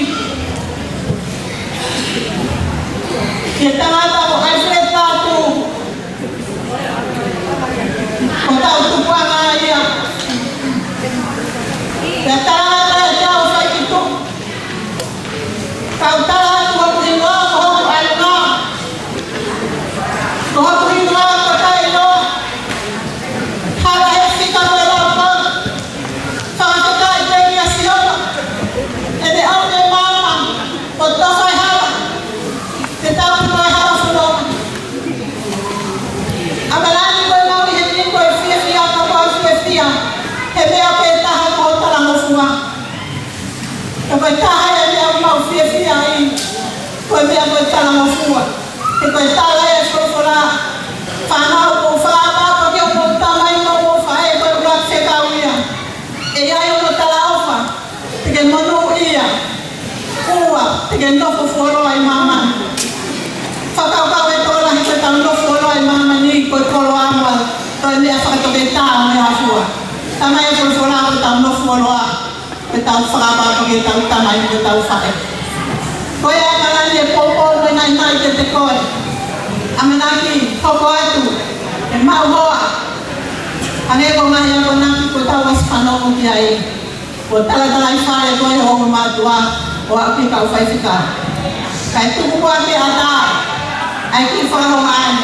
Ke tangata ko ai whetatu. Ko tau tupuanga ia. Ke tangata e tau whaikitu. Kau tangata ko kuhingoa ko hoku aina. Ko hoku hingoa ko taino. Hara he whika koe lapa. Whakataka i te ia sihoka. E te au te mama. Ko tawhai hara. Te tau koe hara whulonga. Amalani koe maui he ni koe whia ka koe whia. He mea koe taha koe tarango fua. Ka koe taha e mea mau whia ai. Koe mea koe tarango fua. He koe taha e whulwhula. Whanau ko whaapapa ki o koe tamai no mo whae koe urat whekau ia. E ai o tala ofa. Te ke monu ia. Ua. Te ke nofo whoro ai mama. Whakaukau e tola hi koe tau nofo whoro ai mama ni koe kolo amua. Koe mea whakatoke tā mea fua. Tamai e whulwhula koe tau nofo whoro a. Koe tau whakapapa ki tau tamai koe tau whae. Koe a marani e popo me nai nai te koe. Amenaki hoko atu. E mau hoa. Ane ko ngahi ako naki ko tau was whanongo ki ai. Ko tala i whae koe hoko mātua o api kau whaifika. Kai tuku ko api ata. Ai ki whanonga ai.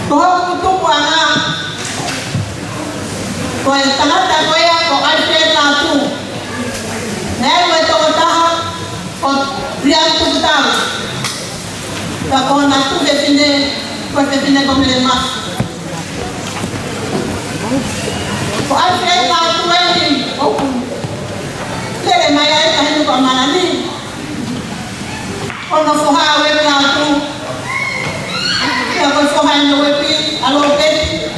Ko hoku tuku anga. Ko e tangata koe ako ai wheta atu. Nei me toko taha o rian tuku tau. Ka kona tu define, ko define como le mas. Ko ai fei ka tu ai o le mai ai ka hinu ko manani. Ono foha we ka tu. Ya ko foha no we pi alo peti.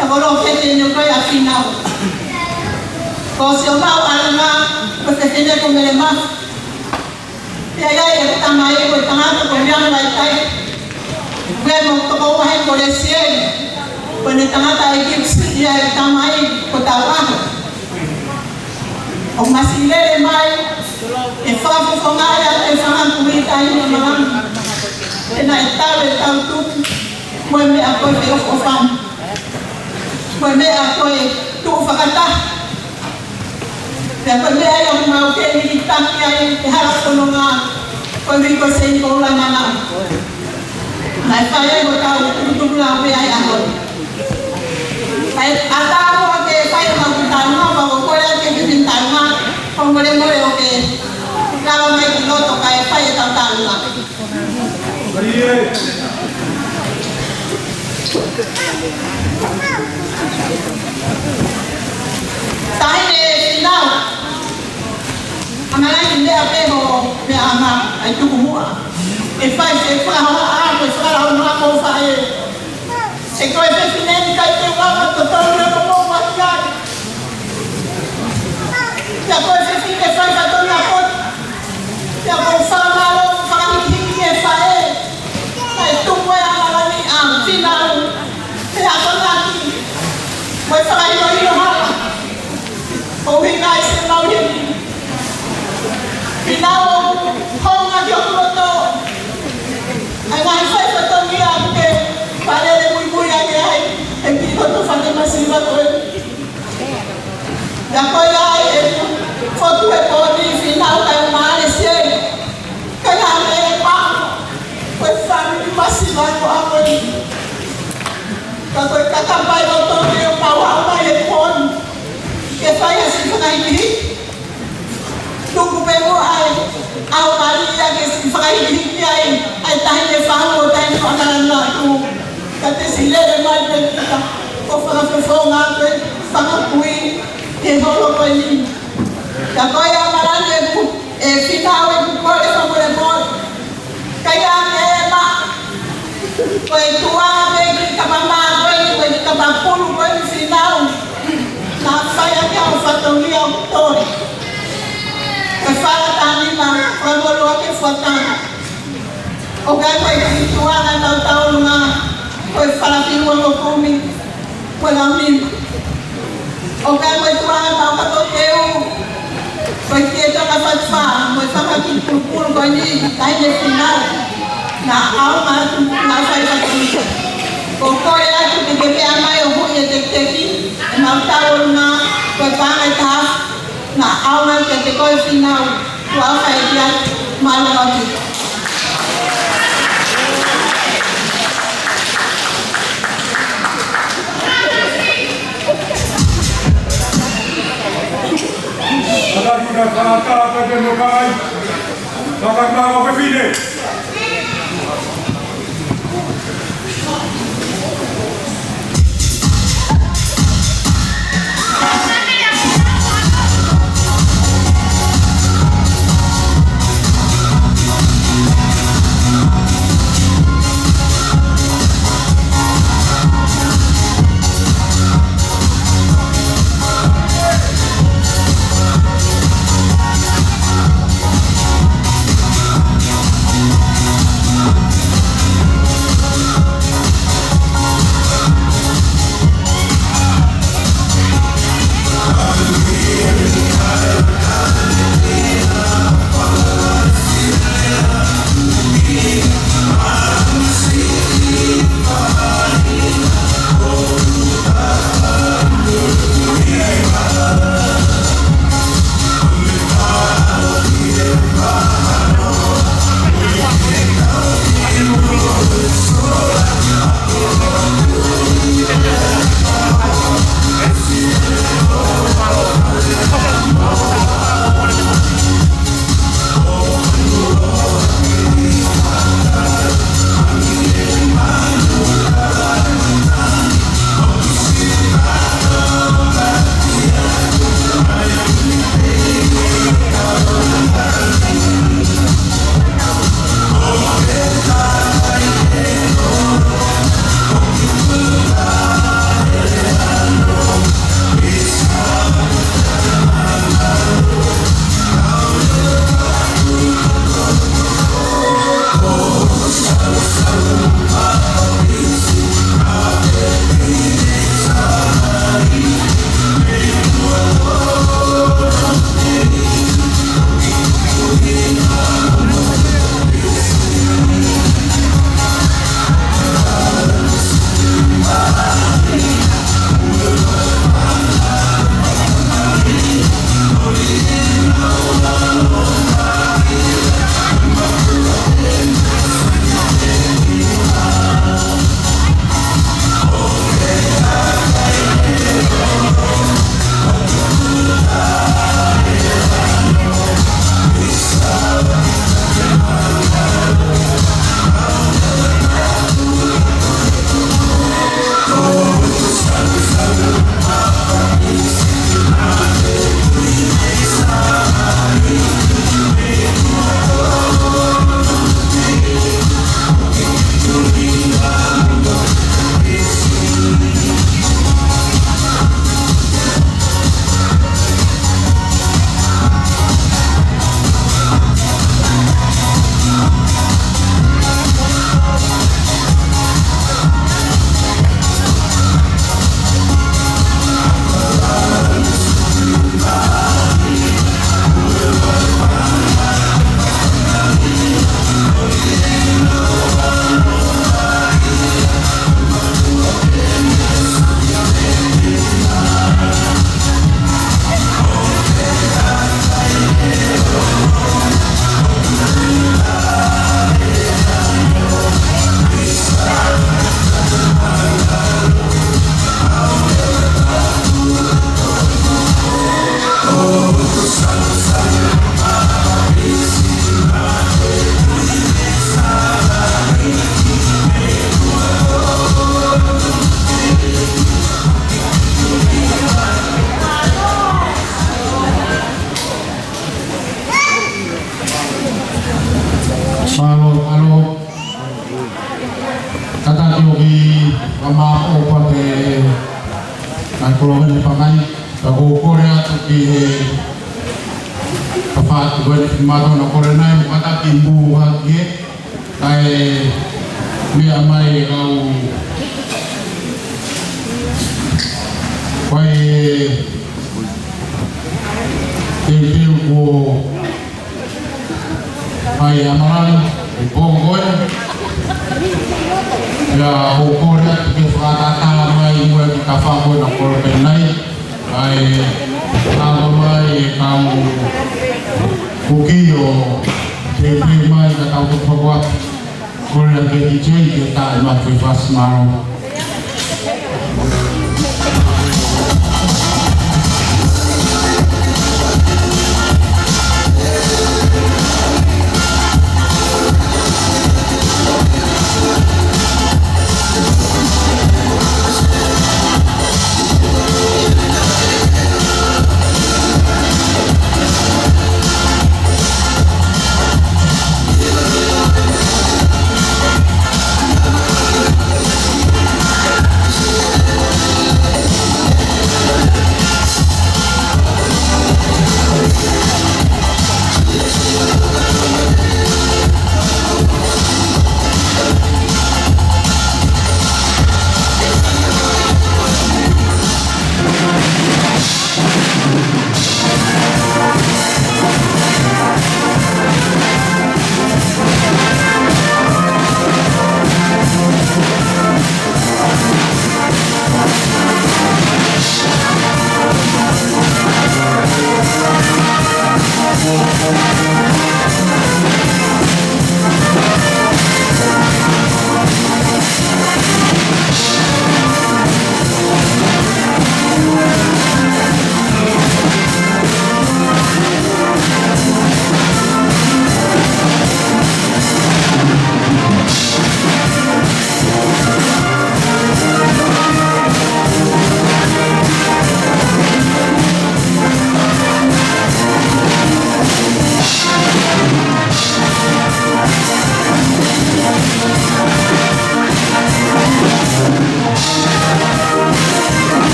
Ya ko lo peti no ko ya final. Ko se o mau alma, ko define como le mas. E ai e tamai ko tangata ko miana vai tai. Vemo to ko hai ko le siei. Ko ne tangata e ki e tamai ko tawa. O masile mai e fa fo ngai e fa man ku i tai no man. E na tau tu. Mo me a ko e o fan. Mo me a ko e tu fakata. Pero me ai o mau ke ni taki ai e hala kono nga ko mi ko sei ko la nana. Nai fa ai ko tau tu la me ai aho. Ai ata ko ke fa ai ma ku tau ma ko ko ya ke tin tau ma ko mo le o ke la mai ki no to kai fa ai tau tau la. Tai ne final. Amalai ni a pego me ama ai tu mua. E fai ha ko fa la no ko fa e. E ko e fineni kai te wa to to no ko wa ya. Ya ko e fineni fai ka to na ko. Ya ko fa ma lo fa ni ki e fa e. Ai tu mo ya la ni am final. Ya ko na ki. Mo fa ai no ni ha. O hinga se mau ye. Final honga yo to. Ai ngai fai fa to ni a ke pare de muy ai. E ki to fa de masiva to. Ya ko ya e foto e ko ni final ka mare se. Ka ya me pa. Ko fa ni masiva ko a ko ni. Ka to ka kampai to ni o pa wa ma e pon. Que fai assim com a gente, tudo pegou aí, a Maria que se faz de aí tá indo falando, tá indo falando lá, tu, que te se lê mais bem, o fala fofona, fala cui, que rolou com ele, que agora a Maria é final, é por fora, é por koe tuanga pe ki ka mama koe ki ka mapulu koe ni sinau. Na whaia kia o whatongia o kutori. Koe whala tānima, koe molu ake whatanga. O kai koe ki tuanga tau taurunga, koe whala piwa o kumi, koe launima. O kai koe tuanga tau kato teu, koe kia toka whatwha, koe whakaki pulpulu koe ni, taine sinau. Na au matu na fai patunga. Ko koe atu te kepea mai o hui e te teki, e mautau na koe pāngai tā, na au matu te koe whinau, tu au fai kia malu atu. Ada kita kata pada mukai, takkan tahu apa fine. kalau ni pakai aku Korea tu di apa tu buat malu nak Korea ni kata timbu lagi, kai ni amai kau kai timbu ko kai amalan pokok ya Korea tu kata mai buat kafa ko nak Korea ni kai amai kau Kukiyo, TV mai kata untuk bawa Korea ke DJ kita emak bebas mau.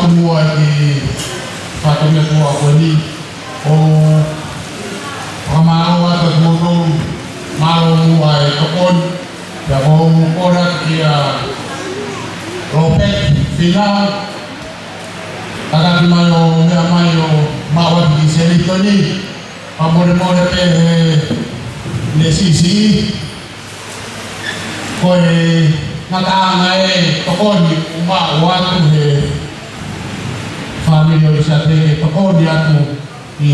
tumua ki patunga tua ko ni o pamalo ata mono malo ai tokon ya ko ora kia ropek final ada di mayo me mayo mawa di seli toni amore more pe nesisi ko nata e tokon uma watu he family bisa te tokon dia tu i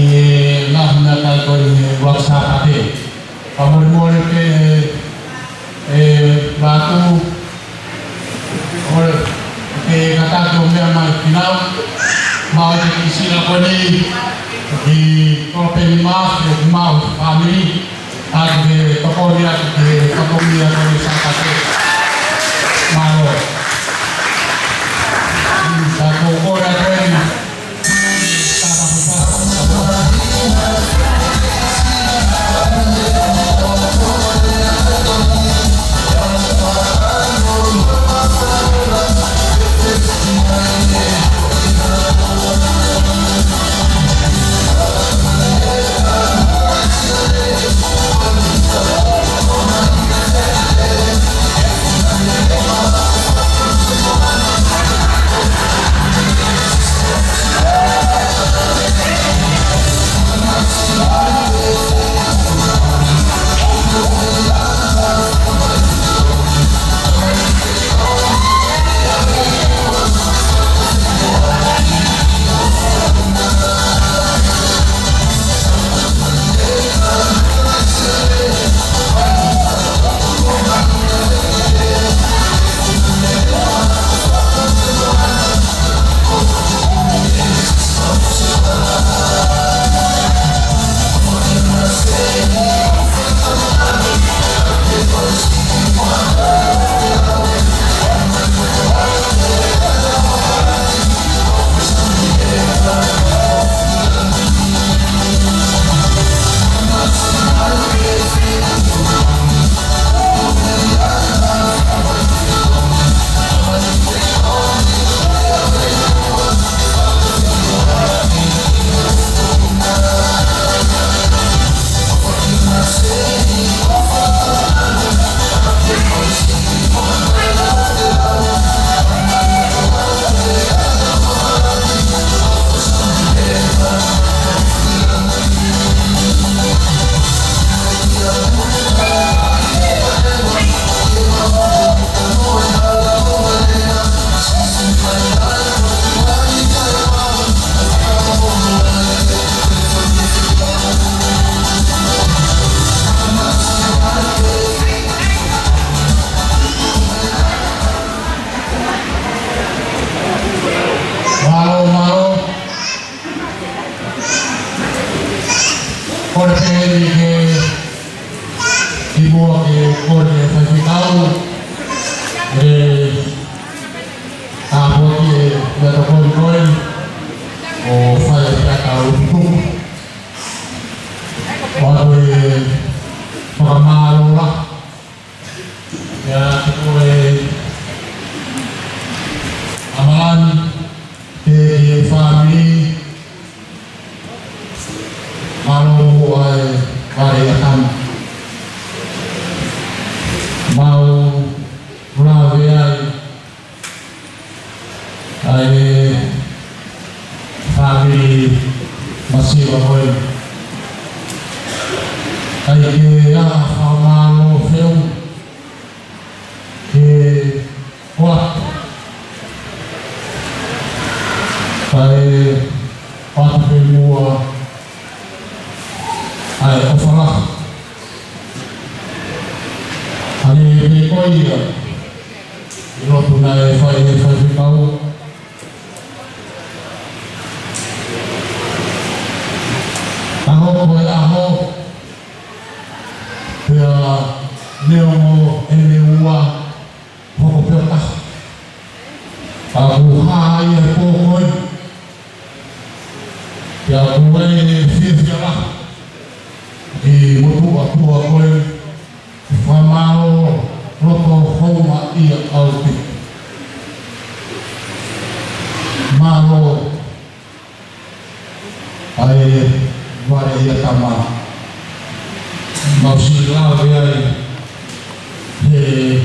na kai ko waksa ate amore more pe batu ore ke kata ko me mai final mau di sini ko ni di ko pe ma family ade tokon dia ko bisa ate malo satu orang keren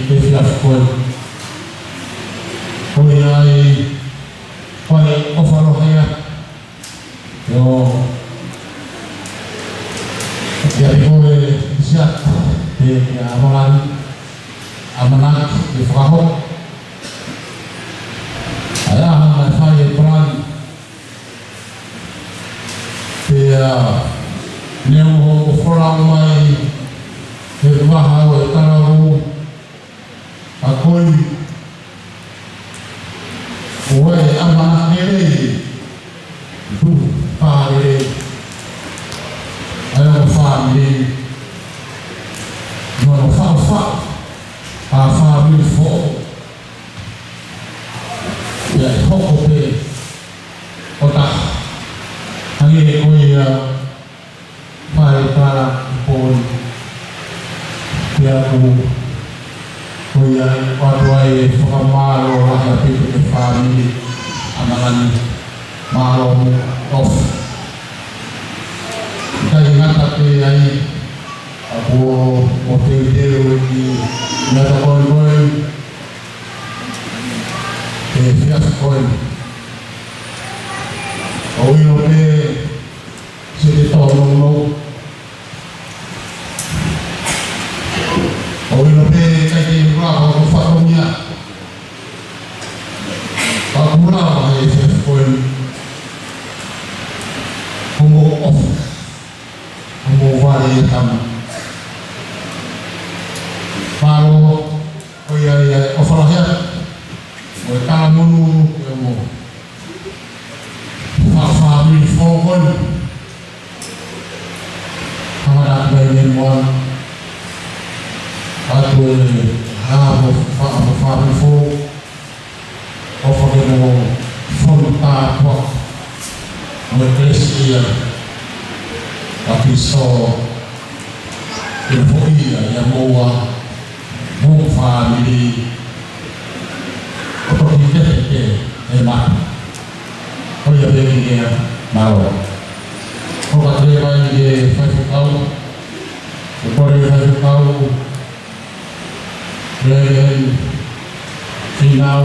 te fiaf koe. Koe ai pai ofalohea. Yo Jadi koe siap di amalan amanak di Fahok. Ayah saya peran dia nemu orang mai berwah awal tahu akui koe amanak ni tu pare ayo family no fa a family fo ya hoko pe ota hangi ko ya pai para pon ya ko ya padwai famalo la pe family amalan malo of kita ingat tapi ini aku mobil di nyata koin fias koin kau ini le sini tolong lo kau ini le kaji berapa kau fatomnya aku berapa fias koin kamu off vari tam paro oya ofalahya o kamunu mo family fokon kamera bayin mo atu ha family fo ofalahya mo fonta po mo kresia tapi so info ya moa mo family untuk kita emak oh ya begini ya mau oh katanya lagi 5 tahun boleh 5 tahun dan final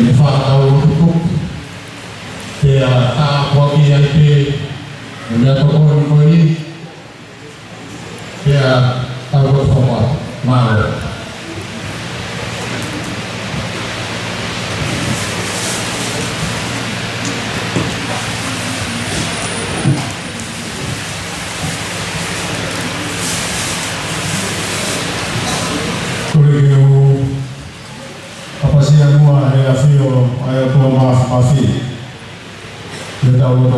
ini 4 tahun cukup dia tak buat VIP dia tokoh ini dia tahu semua mau kuliu apa sih yang mua ya fio ayo tua maafi dia tahu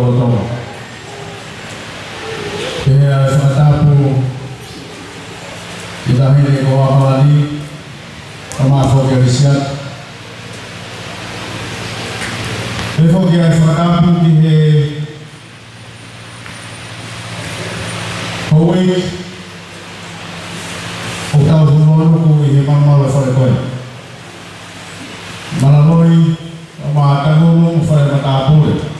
ya matapu kita ini kau amali sama fokusnya fokus matapu di koi utau dulu ku ini mama level malaloi mata gunung fare matapu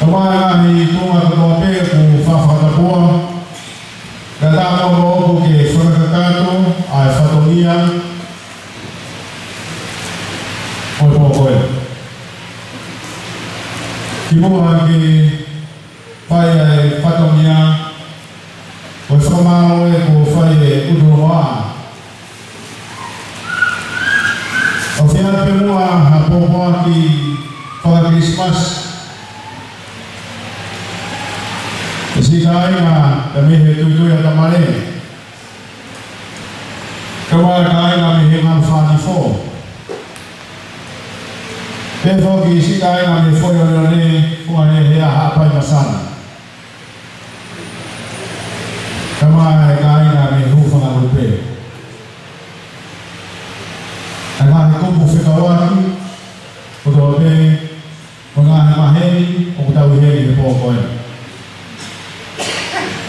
kemana ni tunga ketompe ku fafa tapua datang mau ke Furkakato ai fatonia oi kimu lagi pai fatonia oi famalo ku fai udoa au final pemua hapo ki para Christmas Sikai na kami hetu ya tamare. Kawal kai na mi hemam fani fo. Tefo ki sikai na mi fo yo ne fuane ya hapa masana. Kama kai na mi hufa na rupe. Ana kumbu fikawani kudobe mga maheni o tawi heni po ko.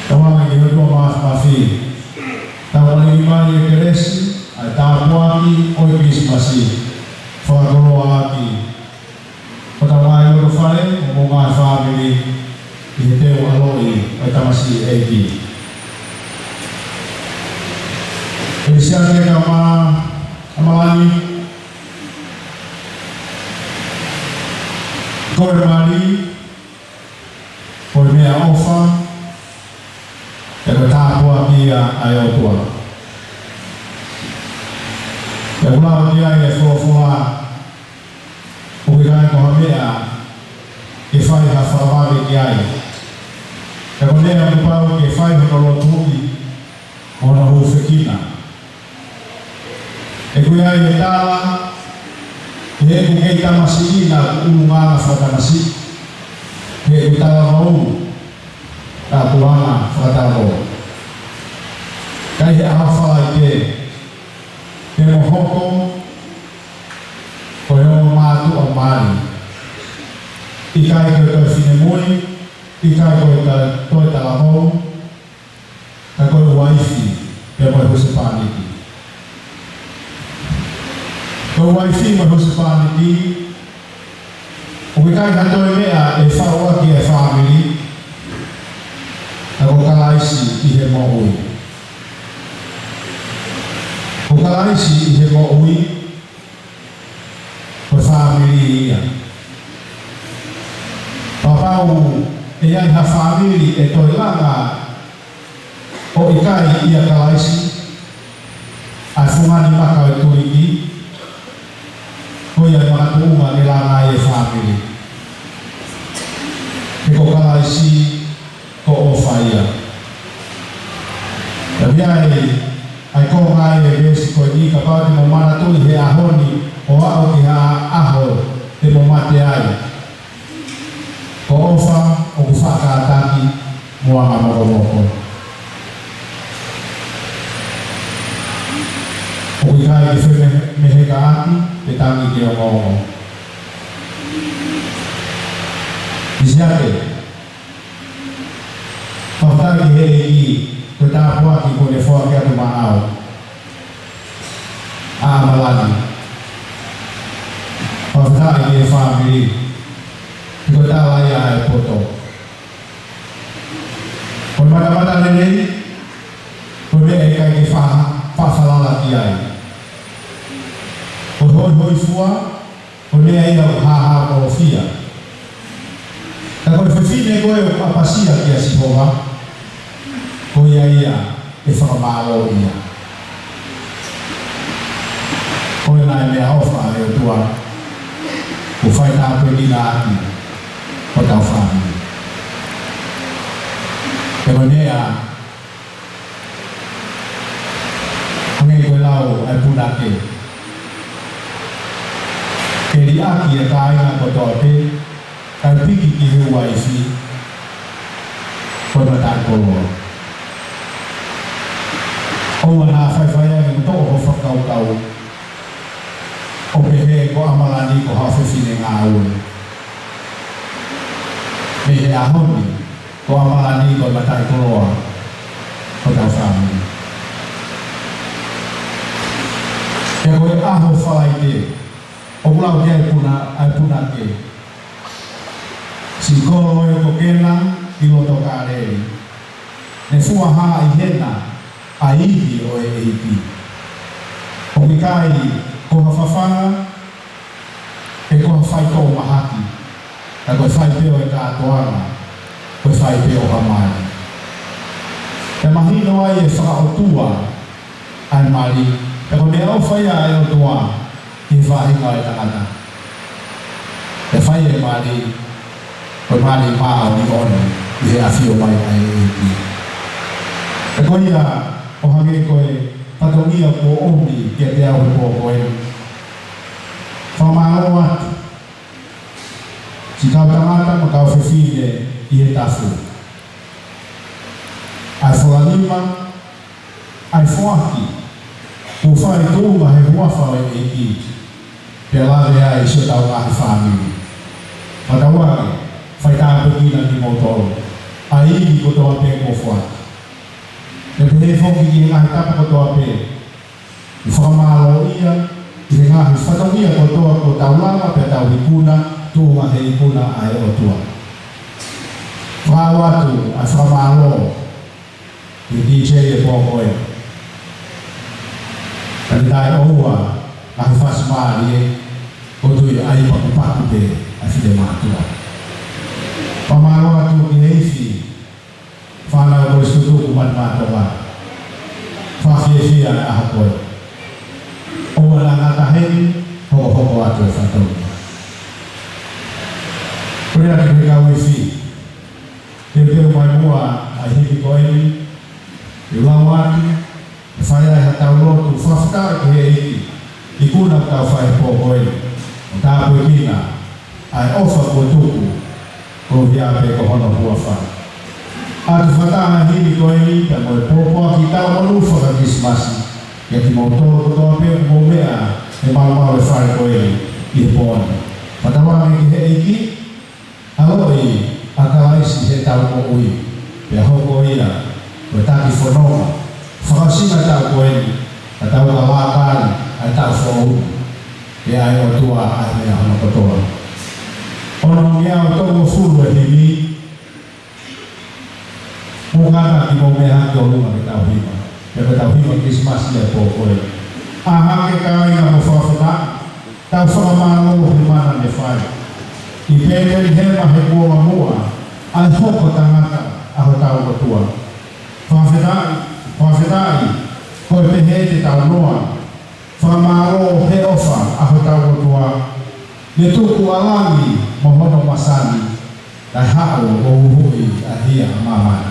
Kawan yang hidup maafi, tahu lima yang keres, tahu lagi oibis masih, faroa lagi. Pada waktu itu fare, ngomong family, ini aloi, kita masih egi. Elisiane kama amalani koe mali koe mea ofa e koe tāpua kia ai o tua. E kula o kia e whoa o ki kai koha mea e whai ha whawari ki ai. E koe nea kupau ke whai ha kolotuki o na hufekina. E koe ai e tāla e ku kei tamasi na ulunganga whakamasi. E ku tāla mau ta puanga whakataro. Kai he aha whai te mohoko ko e o mātu o māri. I kai koe koe whine mui, i kai koe toi tala mau, ka koe waifi pe koe huse pāniki. Koe waifi mo huse pāniki, o ke kai katoe mea e whaua ki e whamiri, ka koe kalaisi i he mo ui. Ko kalaisi i he mo ui, koe whamiri ia. Papau e ai ha whamiri e toi langa o i kai ia kalaisi, ai whungani maka e tuiki, ko ia makatuunga e langa e whamiri. E ko kalaisi ko o whaia. E ai ko ngai e resi ko i ka pāti mo mana tui he ahoni o ao ki ha aho te mo mate ai. Ko ofa o ku whakaataki moanga moromoko. O ki kai ki whi meheka ati te tangi ki o ngongo. Isiake, whakataki he e ki koe tāpua ki koe whua ki atu maao. Āmalani. Whakataki ki e whamiri. Ki koe tālai a e poto. Koe matamata nenei, koe me e kai ki whawhalala ki ai. Koe hoi fua, koe me e au haha o fia. Ka koe whiwhine koe o papasia ki a sihoha, ko ia e whakamālo ia. Ko e nai mea hawha e o tua, ko whai tāpue ni nā aki, o tau whāmi. E koe mea, hangei koe lau ai punake. Ke ri aki e kāinga ko toa te, kai piki ki hui waifi, koe matai koloa. Oua nā whaiwhaia ki mto o whakaukau. O pehe ko amalani ko hawhiwhine ngā ue. Me he ahoni ko amalani ko matai koloa ko tau whāmi. E koe aho whai te, o ulau te ai puna ke. Si kolo e ko kena ki loto kāreri. Ne fua haa i hena, a ihi o e eiti. O ki kai ko hawhawhanga e ko hawhai tō mahaki. Ka koe whai peo e kātoanga, koe whai peo hamai. E mahino ai e whakaotua ai mari, e ko mea au whai a e o toa ki whahinga e tangata. E whai e mari, koe mari maa ni ono, i he awhio mai ai e eiti. E ko ia, o hange koe patongia ko omi ki te au po koe. Whamaro atu. Si kau tangata ma kau whiwhine i he tafu. Ai whalalima, ai whaki, ko whai tōma he huafa e eiki. Pe lare ai se tau ngahi whamiri. Matawake, whai tāpekina ni motoro. Ai ihi ko toa pe ko whaki. E te he whoki ki ngahi tapa ko toa pe. I whakamālo ia, i he ngahi whatangia ko toa ko taulanga pe tau hikuna, tūnga he hikuna ai o tua. Whāwatu ai whakamālo, i DJ e pōkoe. dai oua na fas mari o tu ai pa te a fide matua pamaro atu ki heifi fana o studu kuman matua fa fia a hapoi o la ngata hei ho atu fa tu pria ki ka wifi Dia mai mua a hivi koeni Iwawati Faya hatau lotu Fafta ke hei Ikuna ka fai po koeni Ta pekina Ai ofa kotuku Ko hiape ko hono hua fa Atu fata hivi koeni Ta moe popoa kita malufa ka kismasi Ya ki motor kotope Momea E malamau e fai koeni Iponi Patawangi ki hei ki Aloi Akalaisi he tau ko ui Pea hoko ira Koe taki whanonga Whakasinga tau koeni A tau ka wākari A tau whau Pea ai o tua ai mea hana kotoa Ono mea o tau o furu e himi Mungana ki mo mea hake o lunga ke tau hima Pea ke tau hima kismasi e po koe A hake ka inga mo whawhana Tau whakamano o himana me whai I pēteri hema he kua mua, ai hoko tangata a ho tau katua. Whawhetai, koe pehe te tau noa, whamaro he ofa a ho tau katua. Le tuku alangi mohono masani, lai hao o uhui a hia mamai.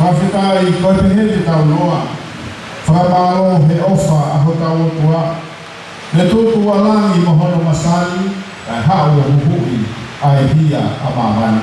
Whawhetai, koe pehe te tau noa. Whamaro he ofa a ho tau tua. Le tuku alangi mohono masani, kai hao huhui ai hia a mamani.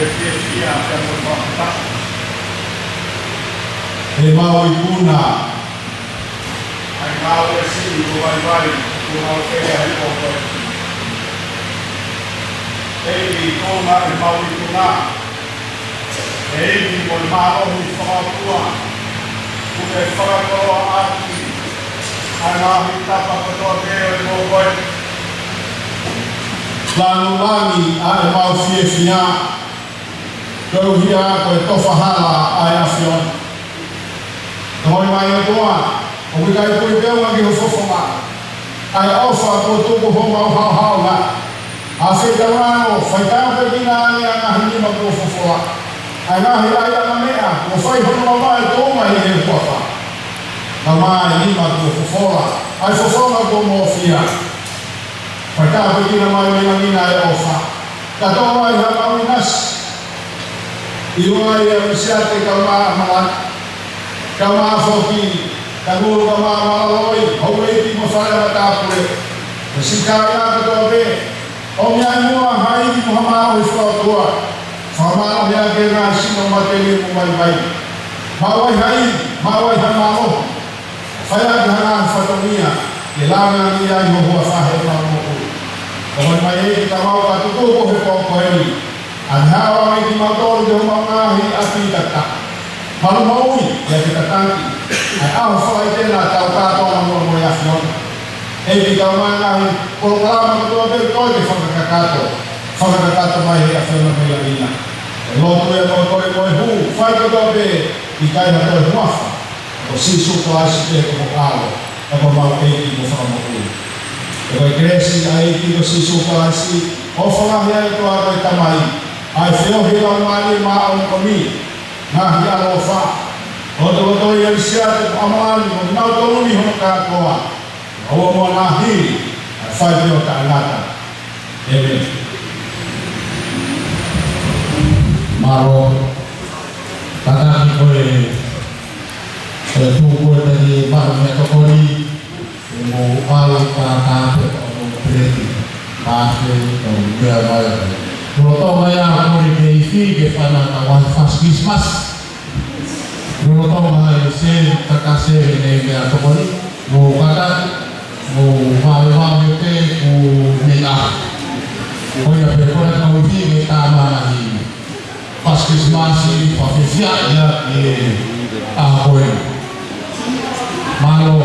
fiesta que hemos e mau i puna, ai mau e si vai, o mau que é aí pouco. Ele toma e mau i puna, ele o mau e fatua, o que fala com a arte, a nave tapa para o que é o boi. Langi a e mau fia, kau hia koe tofa hala ai afion. Noi mai o toa, o we kai koe peo ngi ho fofonga. Ai ofa ko tuku honga o hao na. A se taurano, fai tau pe kina ani a ngahi ma ko fofoa. Ai ngahi ai a mea, o fai hono mai tō mai e kuafa. Na mai ni ma ko fofoa, ai fofonga ko mo fia. Fai tau pe kina mai me ngina e ofa. Ka tō mai ha mau inas. Iwa ia misiate ka maa malak. Kama foki, kaguru kama maloi, hawei mo fala matapure. Sikaya ka be, o miai mo hai mo hama o tua. Fama ya ke na sino mateli mo mai. Mawai hai, mawai hamao. Faya dhana fatomia, ilana ni ai mo ho fahe mo ko. O mai ka mau ka tu ko ko ni. Adhawa mai ki motor de mangahi apitata. Malumaui ya kita tanti. Ai au fai tena tau ka to mo ya fion. E ki ka mangahi programa ko be ko de fakakato. Fakakato mai ya fion mai ya ina. Lo tu e mo ko hu fai ko be i kai na to muafa. O si su klasi te ko alo. E ko mau e ki mo fa mo ku. E ko kresi ai ki ko si su klasi o fala ya to a ta mai. Ai fio hila mai ma on komi. Nah ya lofa, oto yang siat amalan, mau tolong ni hok koa, awak mau nahi, fajro tak lata, amen. Maro, kata koe, tu koe tadi baru metokoli, mau alu kata atau berarti, pasti kau dia bayar. Kalau maya kori ke ifi ke pana kawan fast Christmas. Kalau maya se takase ne me atokoli, mo kata mo hawe ke mo nela. Oya pekora kau ifi ke tama ni fast Christmas ni pafisia ya e ahoe. Malo